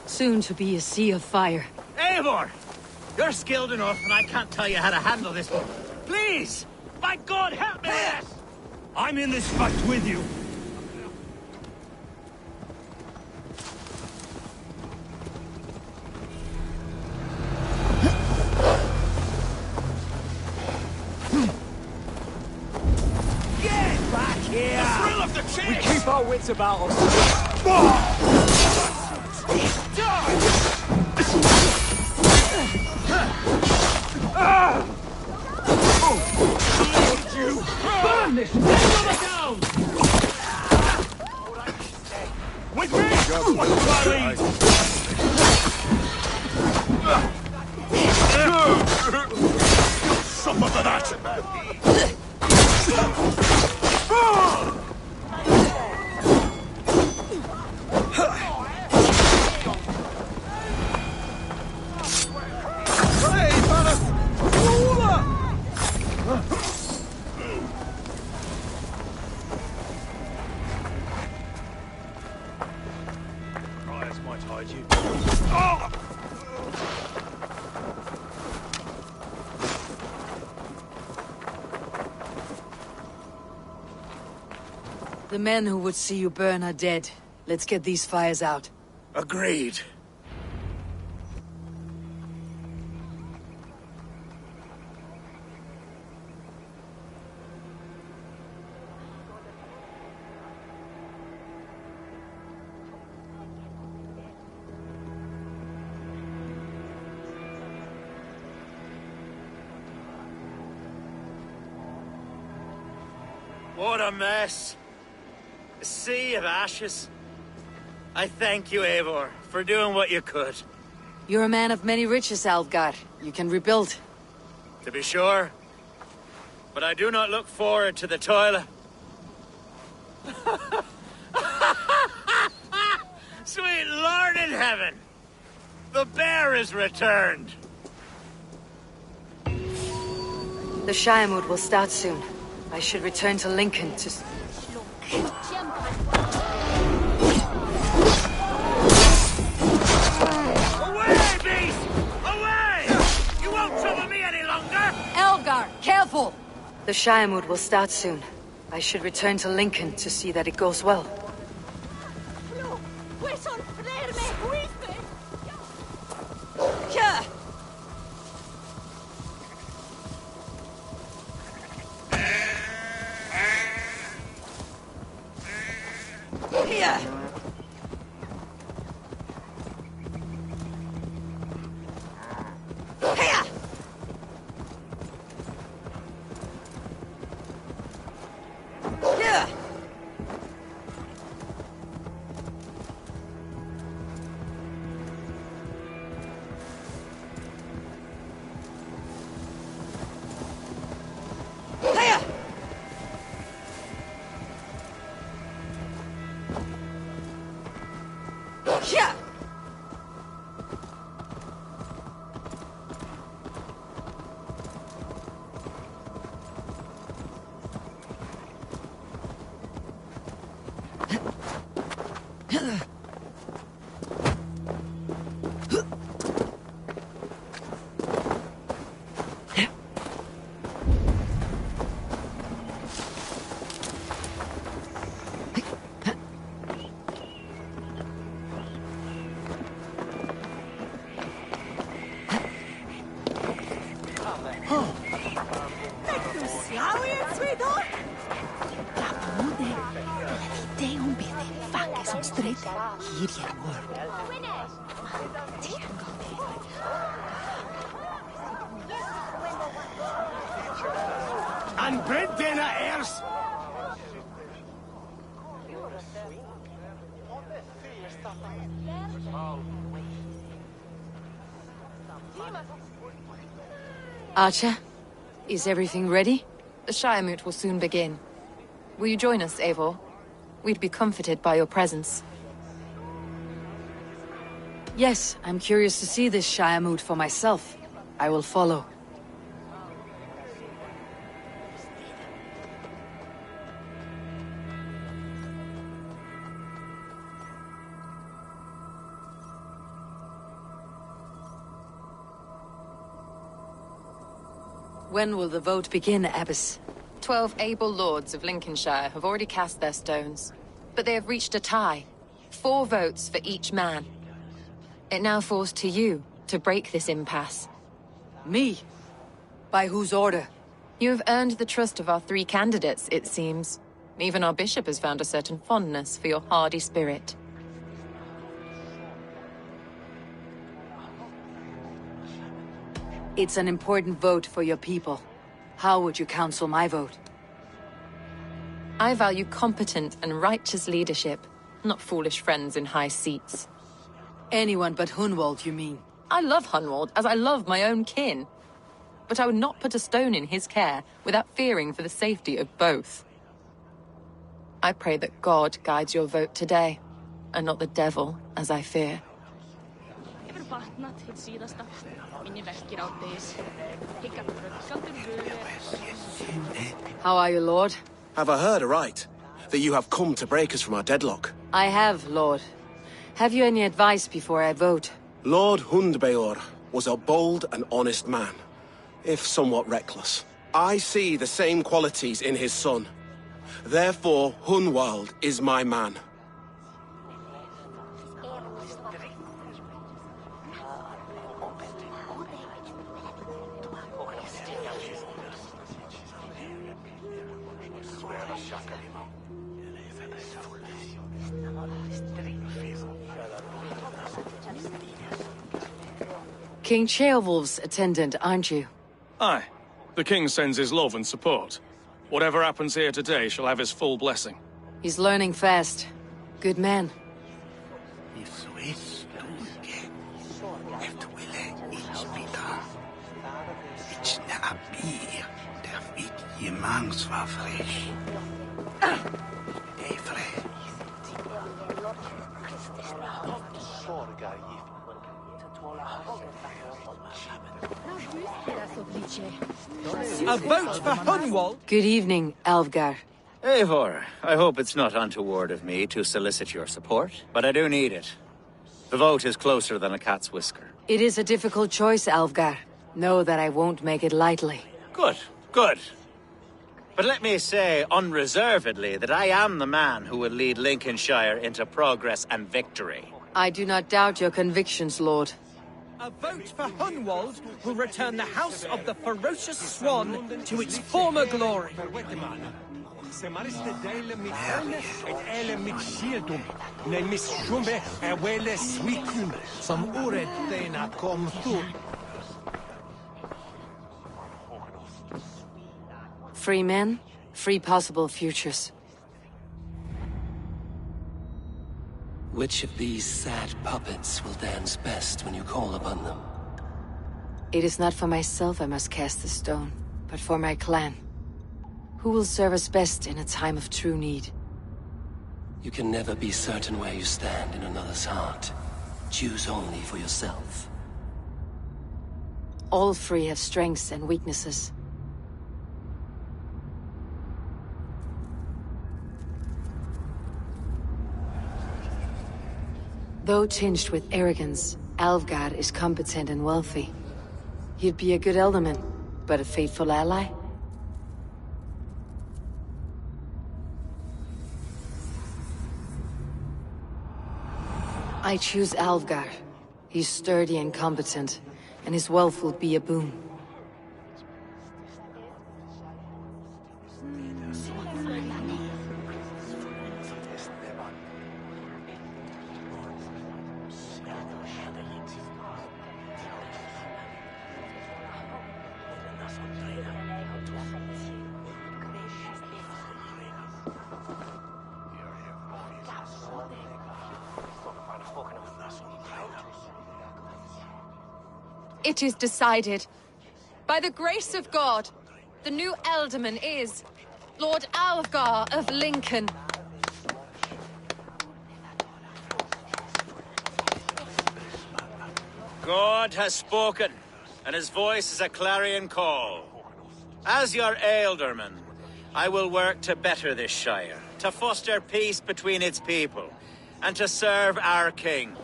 S3: Soon to be a sea of fire.
S11: Eivor! You're skilled enough, and I can't tell you how to handle this one. Please! My God, help me!
S13: I'm in this fight with you!
S10: We keep our wits about us. You burn this down! With me! Suffer for that!
S1: can't hide you. Oh!
S3: The men who would see you burn are dead. Let's get these fires out.
S1: Agreed.
S11: What a mess. A sea of ashes. I thank you, Eivor, for doing what you could.
S3: You're a man of many riches, Alfgar. You can rebuild.
S11: To be sure. But I do not look forward to the toilet. Sweet Lord in heaven! The bear is returned!
S3: The Shiremood will start soon. I should return to Lincoln to...
S11: Away, beast! Away! You won't trouble me any longer!
S3: Elgar, careful! The Shiremood will start soon. I should return to Lincoln to see that it goes well.
S8: Yeah. Here. Here. Here. Yeah.
S1: And bread dinner heirs!
S3: Archer, is everything ready?
S6: The Shiremoot will soon begin. Will you join us, Eivor? We'd be comforted by your presence.
S3: Yes, I'm curious to see this Shiremoot for myself. I will follow. When will the vote begin, Abbess?
S6: 12 able lords of Lincolnshire have already cast their stones, but they have reached a tie. 4 votes for each man. It now falls to you to break this impasse.
S3: Me? By whose order?
S6: You have earned the trust of our 3 candidates, it seems. Even our bishop has found a certain fondness for your hardy spirit.
S3: It's an important vote for your people. How would you counsel my vote?
S6: I value competent and righteous leadership, not foolish friends in high seats.
S3: Anyone but Hunwald, you mean?
S6: I love Hunwald as I love my own kin. But I would not put a stone in his care without fearing for the safety of both. I pray that God guides your vote today, and not the devil, as I fear.
S3: How are you, Lord?
S14: Have I heard aright? That you have come to break us from our deadlock?
S3: I have, Lord. Have you any advice before I vote?
S14: Lord Hundbeor was a bold and honest man, if somewhat reckless. I see the same qualities in his son. Therefore, Hunwald is my man.
S3: King Ceolwulf's attendant, aren't you?
S15: Aye. The king sends his love and support. Whatever happens here today shall have his full blessing.
S3: He's learning fast. Good man.
S16: A vote for Hunwald?
S3: Good evening, Alvgar.
S11: Eivor, I hope it's not untoward of me to solicit your support, but I do need it. The vote is closer than a cat's whisker.
S3: It is a difficult choice, Alvgar. Know that I won't make it lightly.
S11: Good, good. But let me say unreservedly that I am the man who will lead Lincolnshire into progress and victory.
S3: I do not doubt your convictions, Lord.
S16: A vote for Hunwald will return the House of the Ferocious Swan to its former glory.
S3: Free men, free possible futures.
S17: Which of these sad puppets will dance best when you call upon them?
S3: It is not for myself I must cast the stone, but for my clan. Who will serve us best in a time of true need?
S17: You can never be certain where you stand in another's heart. Choose only for yourself.
S3: All three have strengths and weaknesses. Though tinged with arrogance, Alvgar is competent and wealthy. He'd be a good alderman, but a faithful ally? I choose Alvgar. He's sturdy and competent, and his wealth will be a boon.
S6: It is decided. By the grace of God, the new Alderman is Lord Alvgar of Lincoln.
S11: God has spoken, and his voice is a clarion call. As your Alderman, I will work to better this shire, to foster peace between its people, and to serve our king.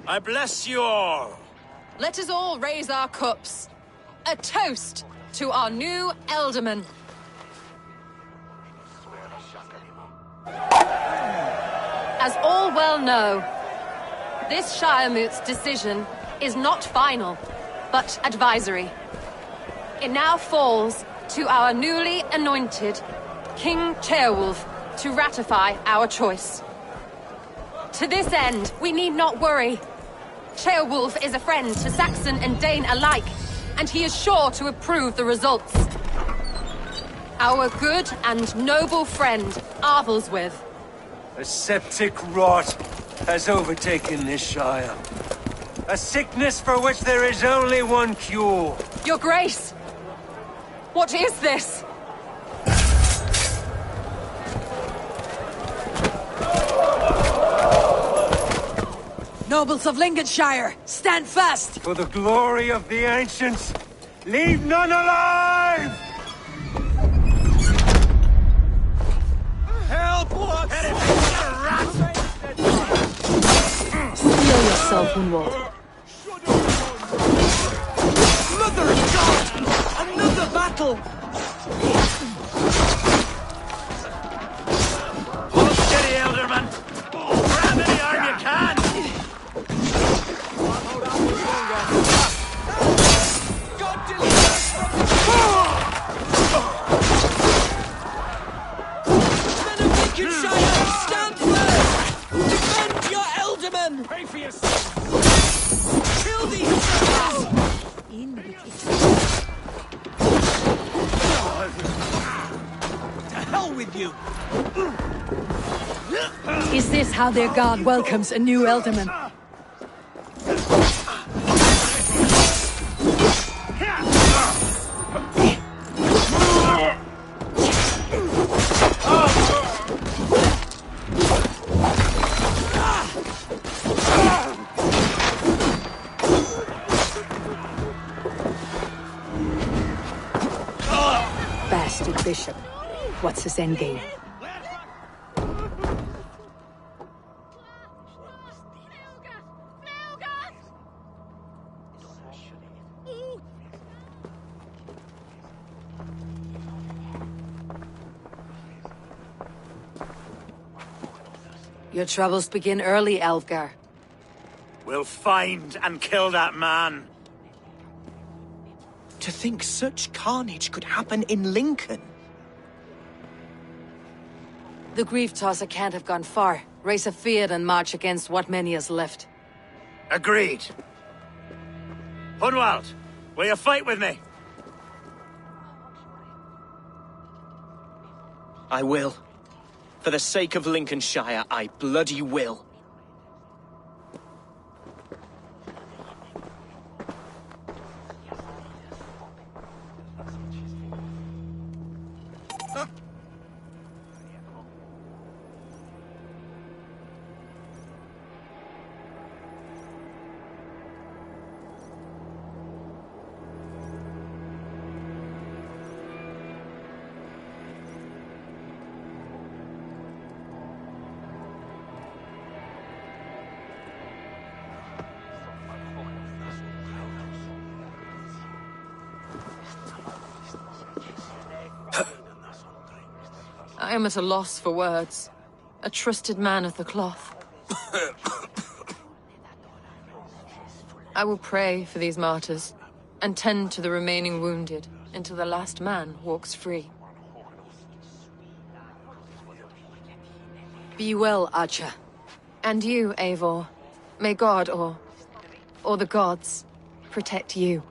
S11: I bless you all.
S6: Let us all raise our cups. A toast to our new Alderman. As all well know, this Shiremoot's decision is not final, but advisory. It now falls to our newly anointed King Ceolwulf to ratify our choice. To this end, we need not worry. Ceolwulf is a friend to Saxon and Dane alike, and he is sure to approve the results. Our good and noble friend, Arthelswith.
S7: A septic rot has overtaken this shire. A sickness for which there is only one cure.
S6: Your Grace! What is this?
S16: Nobles of Lincolnshire, stand fast!
S7: For the glory of the ancients, leave none alive!
S16: Help! What?
S3: yourself, Hunwald.
S16: Mother of God! Another battle!
S11: Hold steady, Elderman! Grab any arm you can!
S16: God deliver us from Men of Lincolnshire, stand firm! Defend your Elderman! Pray for your sins! Kill these traitors! To hell with you!
S3: Is this how their god welcomes a new Elderman? Bastard bishop. What's his endgame? Your troubles begin early, Alfgar.
S11: We'll find and kill that man.
S2: To think such carnage could happen in Lincoln.
S3: The grief tosser can't have gone far. Raise a field and march against what many is left.
S11: Agreed. Hunwald, will you fight with me?
S2: I will. For the sake of Lincolnshire, I bloody will.
S6: I am at a loss for words. A trusted man of the cloth. I will pray for these martyrs, and tend to the remaining wounded, until the last man walks free.
S3: Be well, Archer.
S6: And you, Eivor. May God, or the gods, protect you.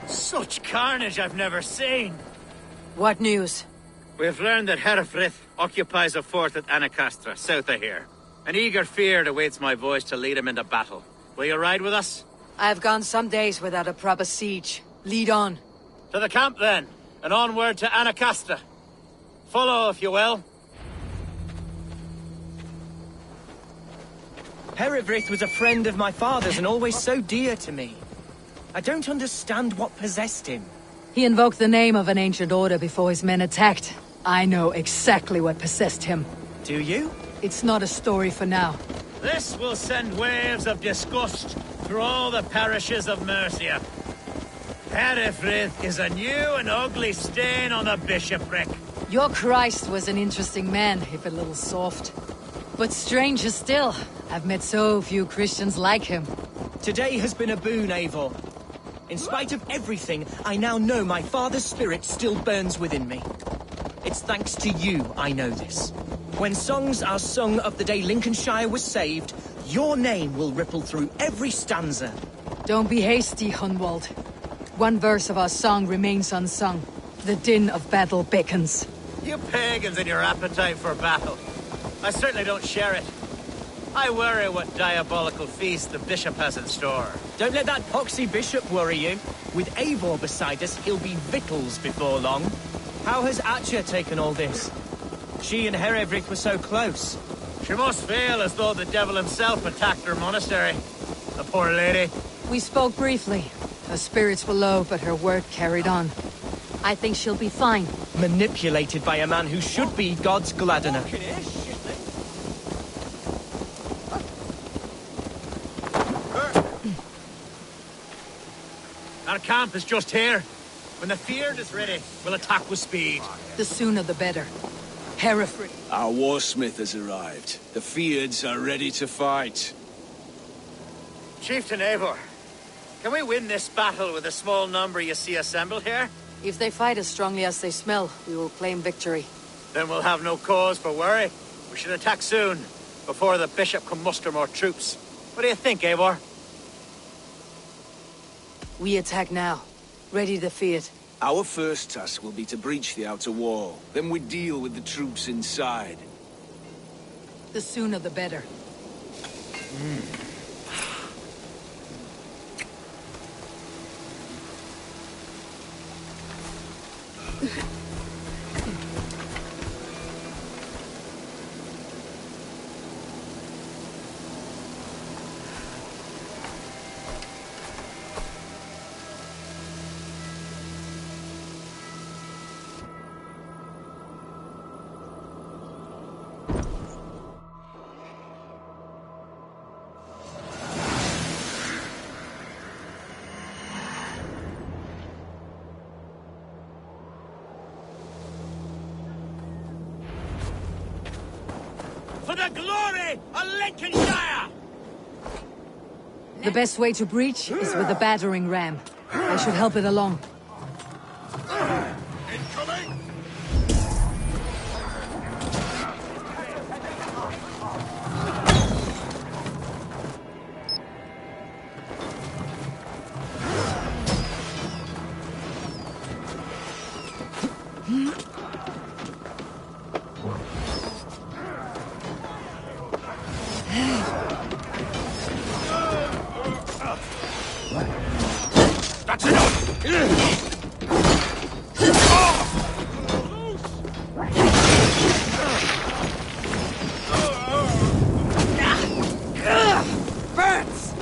S11: Such carnage I've never seen.
S3: What news?
S11: We've learned that Herefrith occupies a fort at Anacastra, south of here. An eager fear awaits my voice to lead him into battle. Will you ride with us?
S3: I've gone some days without a proper siege. Lead on.
S11: To the camp, then, and onward to Anacastra. Follow, if you will.
S2: Herewrith was a friend of my father's and always so dear to me. I don't understand what possessed him.
S18: He invoked the name of an ancient order before his men attacked. I know exactly what possessed him.
S2: Do you?
S18: It's not a story for now.
S11: This will send waves of disgust through all the parishes of Mercia. Herewrith is a new and ugly stain on the bishopric.
S18: Your Christ was an interesting man, if a little soft. But stranger still, I've met so few Christians like him.
S2: Today has been a boon, Eivor. In spite of everything, I now know my father's spirit still burns within me. It's thanks to you I know this. When songs are sung of the day Lincolnshire was saved, your name will ripple through every stanza.
S18: Don't be hasty, Hunwald. One verse of our song remains unsung. The din of battle beckons.
S11: You pagans and your appetite for battle. I certainly don't share it. I worry what diabolical feast the bishop has in store.
S2: Don't let that poxy bishop worry you. With Eivor beside us, he'll be victuals before long. How has Atcha taken all this? She and Herewrith were so close.
S11: She must feel as though the devil himself attacked her monastery. The poor lady.
S18: We spoke briefly. Her spirits were low, but her word carried on. I think she'll be fine.
S2: Manipulated by a man who should be God's gladdener.
S11: Our camp is just here. When the Fyrd is ready, we'll attack with speed.
S18: The sooner the better. Herewrith.
S1: Our warsmith has arrived. The Fyrds are ready to fight.
S11: Chieftain Eivor, can we win this battle with the small number you see assembled here?
S18: If they fight as strongly as they smell, we will claim victory.
S11: Then we'll have no cause for worry. We should attack soon, before the bishop can muster more troops. What do you think, Eivor?
S18: We attack now. Ready to Fyrd.
S1: Our first task will be to breach the outer wall. Then we deal with the troops inside.
S18: The sooner the better.
S11: For the glory of Lincolnshire!
S18: The best way to breach is with a battering ram. I should help it along.
S1: Incoming!
S11: That's enough!
S16: Burns!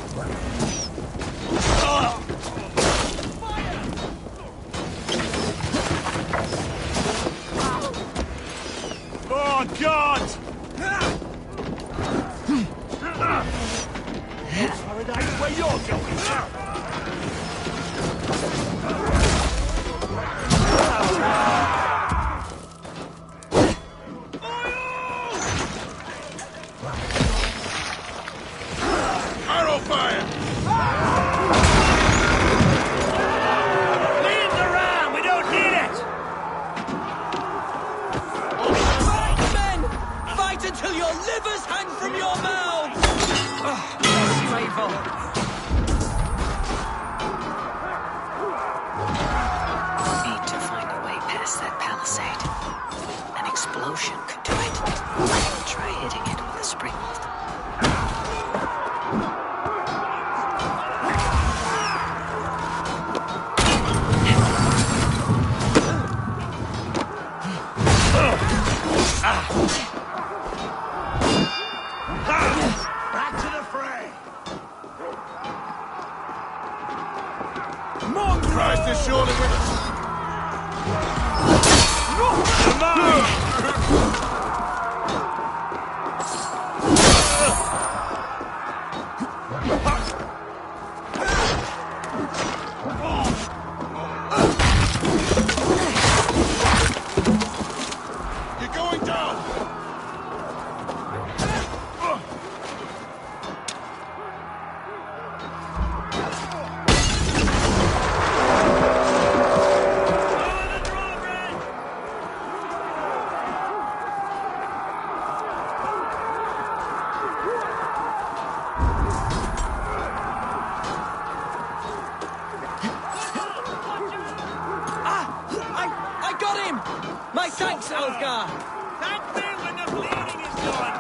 S11: Oh, God! Paradise where you're going!
S1: Arrow fire!
S11: Leave the ram! We don't need it!
S16: Fight, men! Fight until your livers hang from your mouths!
S2: Bless you, Eivor.
S3: Need to find a way past that palisade. An explosion could do it. I'll try hitting it with a spring bolt.
S1: Back to the fray! Come on, Christ is surely with us! You're going down!
S16: I got him! My thanks, Ulfgar!
S1: Thank me when the bleeding is done!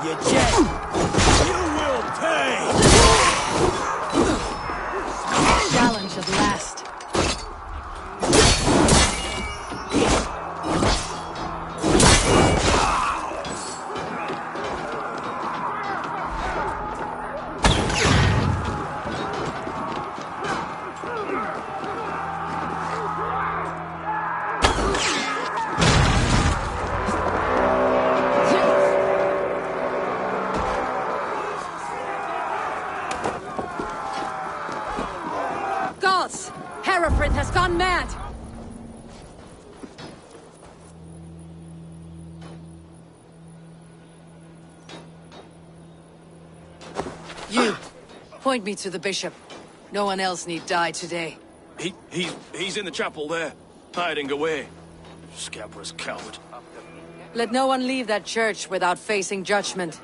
S1: You jet! You will pay!
S18: Challenge at last. Gods! Hereford has gone mad! You, point me to the bishop. No one else need die today.
S15: He's in the chapel there, hiding away. Scabrous coward.
S18: Let no one leave that church without facing judgment.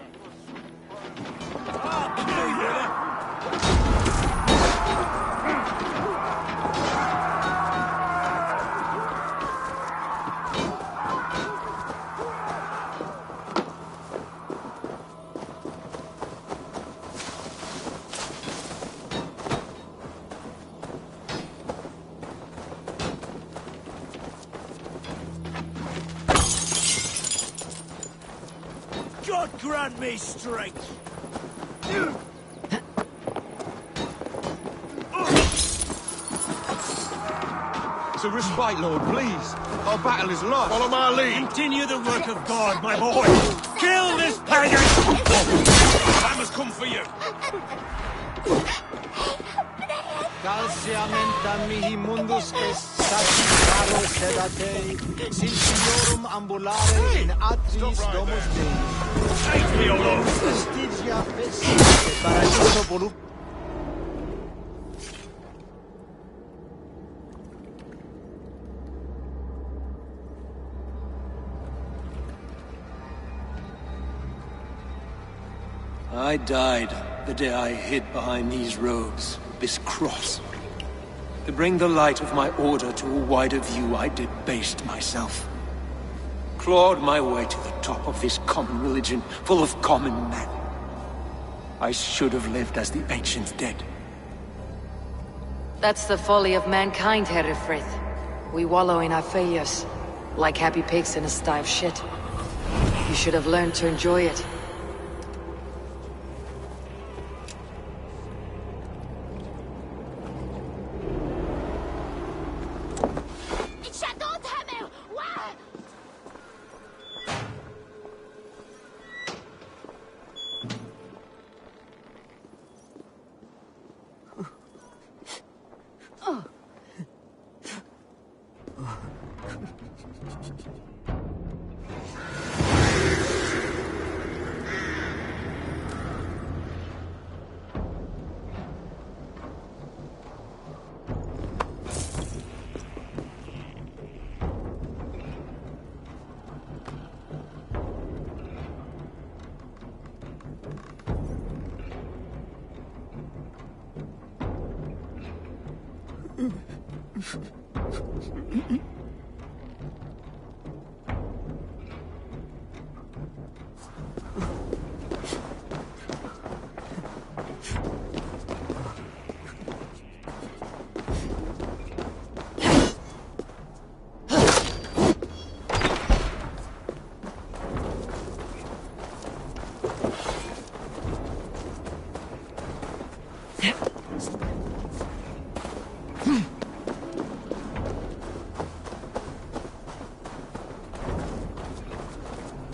S1: God grant me strength! It's a respite, Lord, please. Our battle is lost. Follow my lead. Continue the work of God, my boy. Kill this pagan! I must come for you.
S10: Calciamenta mihi mundus est satisfaro sedate, silviorum ambulare in atris domus Dei.
S1: Take me, O Lord.
S10: Prestigia fessite paradiso voluptas.
S7: I died the day I hid behind these robes, this cross. To bring the light of my order to a wider view, I debased myself. Clawed my way to the top of this common religion, full of common men. I should have lived as the ancient dead.
S3: That's the folly of mankind, Herefrith. We wallow in our failures, like happy pigs in a sty of shit. You should have learned to enjoy it.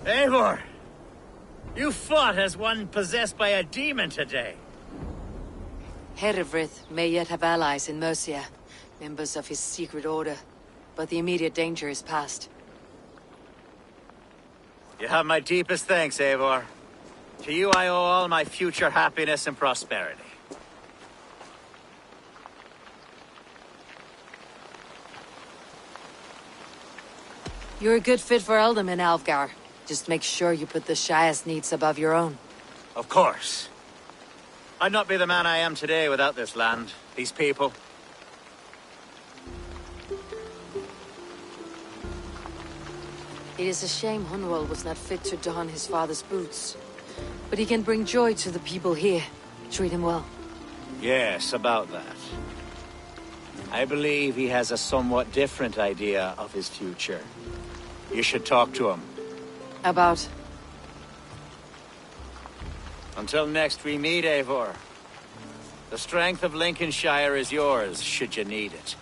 S11: Eivor! You fought as one possessed by a demon today.
S3: Herewrith may yet have allies in Mercia, members of his secret order, but the immediate danger is past.
S11: You have my deepest thanks, Eivor. To you I owe all my future happiness and prosperity.
S3: You're a good fit for Ealdom in Alfgar. Just make sure you put the Shire's needs above your own.
S11: Of course. I'd not be the man I am today without this land, these people.
S3: It is a shame Hunwald was not fit to don his father's boots. But he can bring joy to the people here. Treat him well.
S11: Yes, about that. I believe he has a somewhat different idea of his future. You should talk to him.
S3: About?
S11: Until next we meet, Eivor. The strength of Lincolnshire is yours, should you need it.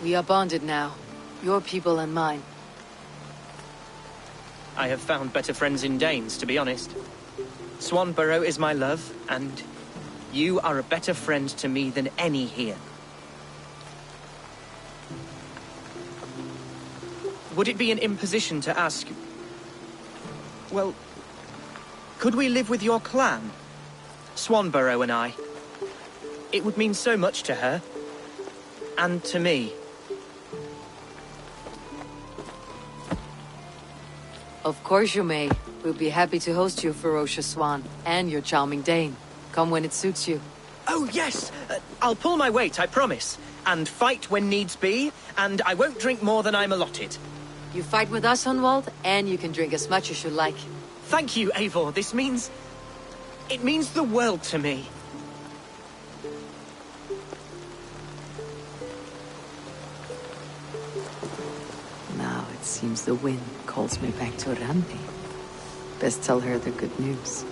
S3: We are bonded now. Your people and mine.
S2: I have found better friends in Danes, to be honest. Swanborough is my love, and you are a better friend to me than any here. Would it be an imposition to ask... Well, could we live with your clan? Swanborough and I. It would mean so much to her. And to me.
S3: Of course you may. We'll be happy to host you, ferocious swan, and your charming Dane. Come when it suits you.
S2: Oh, yes! I'll pull my weight, I promise. And fight when needs be, and I won't drink more than I'm allotted.
S3: You fight with us, Hunwald, and you can drink as much as you like.
S2: Thank you, Eivor. This means... it means the world to me.
S3: Now it seems the wind calls me back to Randi. Best tell her the good news.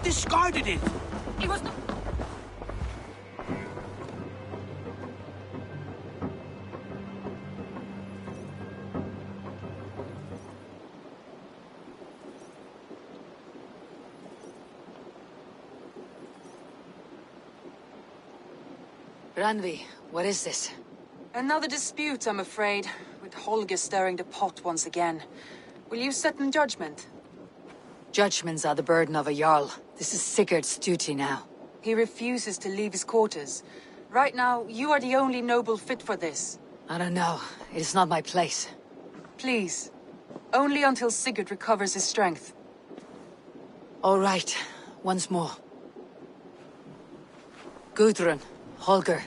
S1: Discarded it!
S16: It was not...
S3: Randvi, what is this?
S19: Another dispute, I'm afraid, with Holger stirring the pot once again. Will you set in judgment?
S3: Judgments are the burden of a Jarl. This is Sigurd's duty now.
S19: He refuses to leave his quarters. Right now, you are the only noble fit for this.
S3: I don't know. It is not my place.
S19: Please. Only until Sigurd recovers his strength.
S3: All right. Once more. Gudrun, Holger,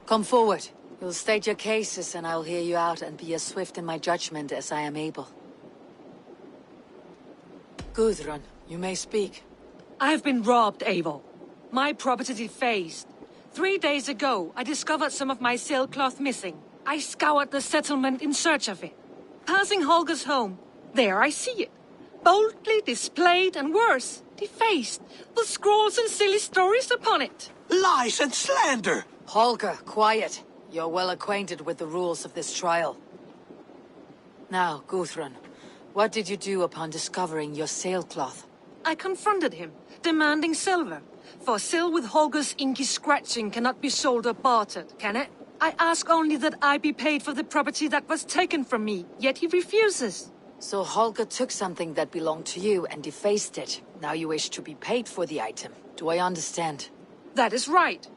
S3: come forward. You'll state your cases and I'll hear you out and be as swift in my judgment as I am able. Gudrun, you may speak.
S20: I have been robbed, Eivor. My property defaced. 3 days ago, I discovered some of my sailcloth missing. I scoured the settlement in search of it. Passing Holger's home, there I see it. Boldly displayed and worse, defaced, with scrawls and silly stories upon it.
S1: Lies and slander!
S3: Holger, quiet. You're well acquainted with the rules of this trial. Now, Gudrun, what did you do upon discovering your sailcloth?
S20: I confronted him, demanding silver. For sil with Holger's inky scratching cannot be sold or bartered, can it? I ask only that I be paid for the property that was taken from me, yet he refuses.
S3: So Holger took something that belonged to you and defaced it. Now you wish to be paid for the item. Do I understand?
S20: That is right.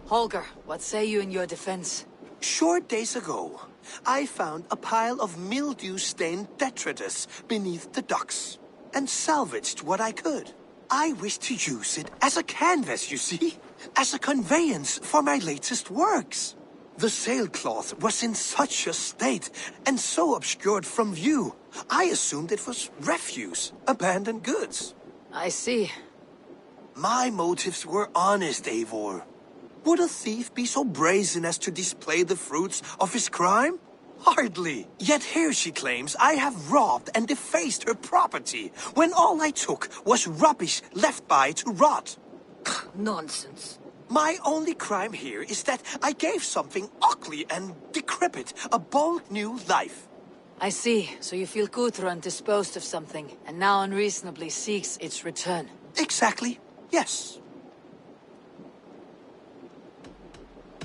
S3: Holger, what say you in your defense?
S1: Short days ago, I found a pile of mildew-stained detritus beneath the docks, and salvaged what I could. I wish to use it as a canvas, you see? As a conveyance for my latest works. The sailcloth was in such a state, and so obscured from view, I assumed it was refuse, abandoned goods.
S3: I see.
S1: My motives were honest, Eivor. Would a thief be so brazen as to display the fruits of his crime? Hardly. Yet here she claims I have robbed and defaced her property, when all I took was rubbish left by to rot.
S20: Nonsense.
S1: My only crime here is that I gave something ugly and decrepit a bold new life.
S3: I see. So you feel Gudrun disposed of something, and now unreasonably seeks its return.
S1: Exactly. Yes.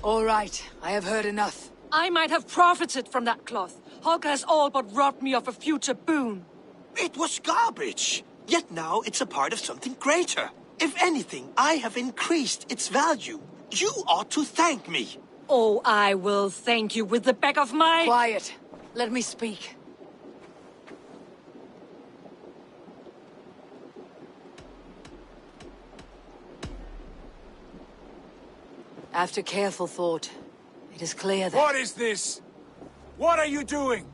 S3: All right. I have heard enough.
S20: I might have profited from that cloth. Holger has all but robbed me of a future boon.
S1: It was garbage. Yet now it's a part of something greater. If anything, I have increased its value. You ought to thank me.
S20: Oh, I will thank you with the back of my...
S3: Quiet. Let me speak. After careful thought, it is clear that...
S1: What is this? What are you doing?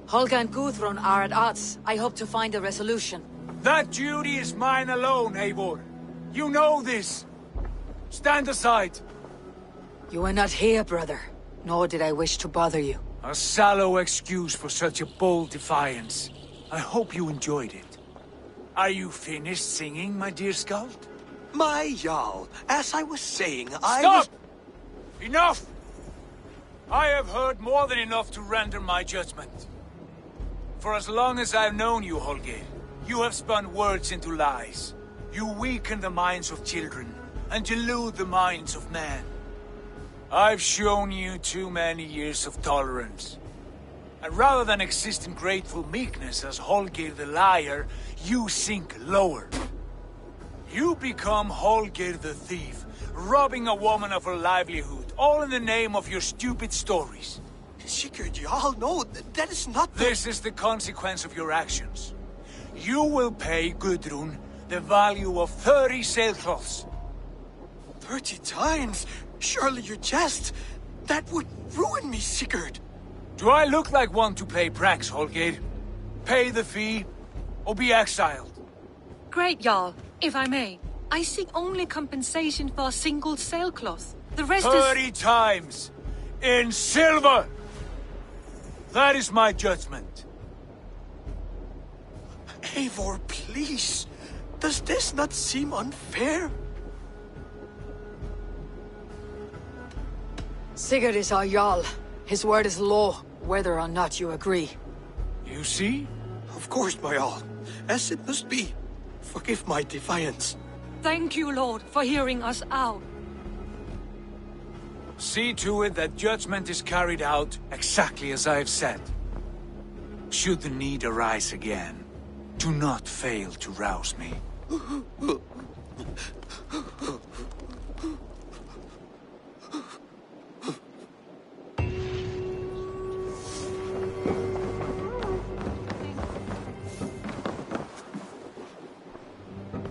S3: Holger and Gudrun are at odds. I hope to find a resolution.
S1: That duty is mine alone, Eivor. You know this. Stand aside.
S3: You were not here, brother. Nor did I wish to bother you.
S1: A sallow excuse for such a bold defiance.
S10: I hope you enjoyed it. Are you finished singing, my dear Skald?
S1: My Jarl, as I was saying,
S10: Stop! Enough! I have heard more than enough to render my judgment. For as long as I've known you, Holger, you have spun words into lies. You weaken the minds of children, and delude the minds of men. I've shown you too many years of tolerance. And rather than exist in grateful meekness as Holger the liar, you sink lower. You become Holger the thief, robbing a woman of her livelihood, all in the name of your stupid stories.
S1: Sigurd, Jarl, no, that is not the—
S10: This is the consequence of your actions. You will pay Gudrun the value of 30 sailcloths.
S1: 30 times? Surely you jest. That would ruin me, Sigurd.
S10: Do I look like one to play pranks, Holger? Pay the fee, or be exiled.
S20: Great, Jarl. If I may, I seek only compensation for a single sailcloth. The rest
S10: 30 times! In silver! That is my judgment.
S1: Eivor, please. Does this not seem unfair?
S18: Sigurd is our Jarl. His word is law, whether or not you agree.
S10: You see?
S1: Of course, my Jarl. As it must be. Forgive my defiance.
S20: Thank you, Lord, for hearing us out.
S10: See to it that judgment is carried out exactly as I have said. Should the need arise again, do not fail to rouse me.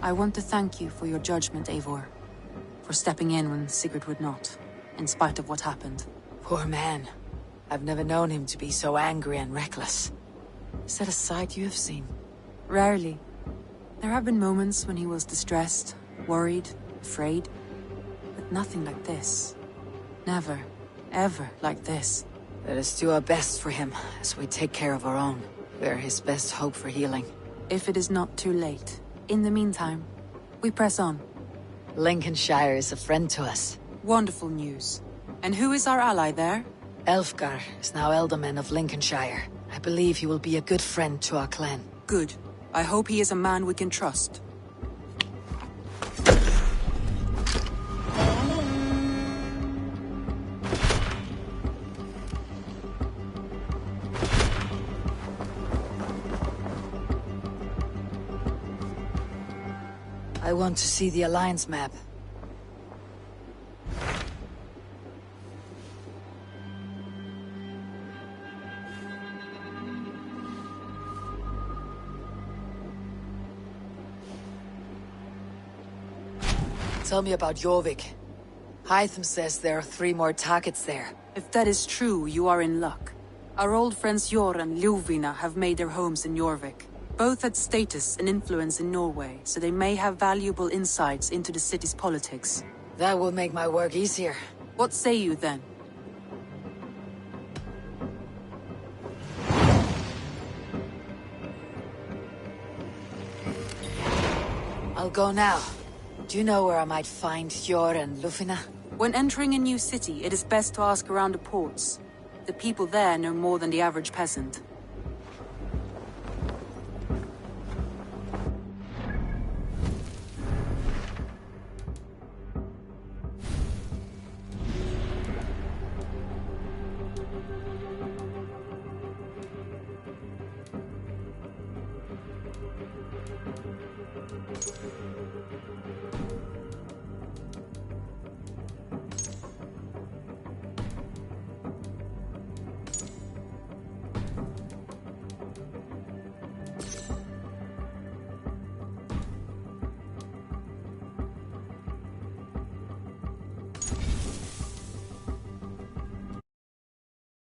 S19: I want to thank you for your judgment, Eivor. For stepping in when Sigurd would not, in spite of what happened.
S3: Poor man. I've never known him to be so angry and reckless.
S19: Is that a sight you have seen? Rarely. There have been moments when he was distressed, worried, afraid. But nothing like this. Never, ever like this.
S3: Let us do our best for him, as we take care of our own. We are his best hope for healing.
S19: If it is not too late. In the meantime, we press on.
S3: Lincolnshire is a friend to us.
S19: Wonderful news. And who is our ally there?
S3: Elfgar is now Ealdorman of Lincolnshire. I believe he will be a good friend to our clan.
S19: Good. I hope he is a man we can trust.
S3: I want to see the Alliance map. Tell me about Jorvik. Hytham says there are 3 more targets there.
S19: If that is true, you are in luck. Our old friends Jor and Ljuvina have made their homes in Jorvik. Both had status and influence in Norway, so they may have valuable insights into the city's politics.
S3: That will make my work easier.
S19: What say you then?
S3: I'll go now. Do you know where I might find Jor and Ljuvina?
S19: When entering a new city, it is best to ask around the ports. The people there know more than the average peasant.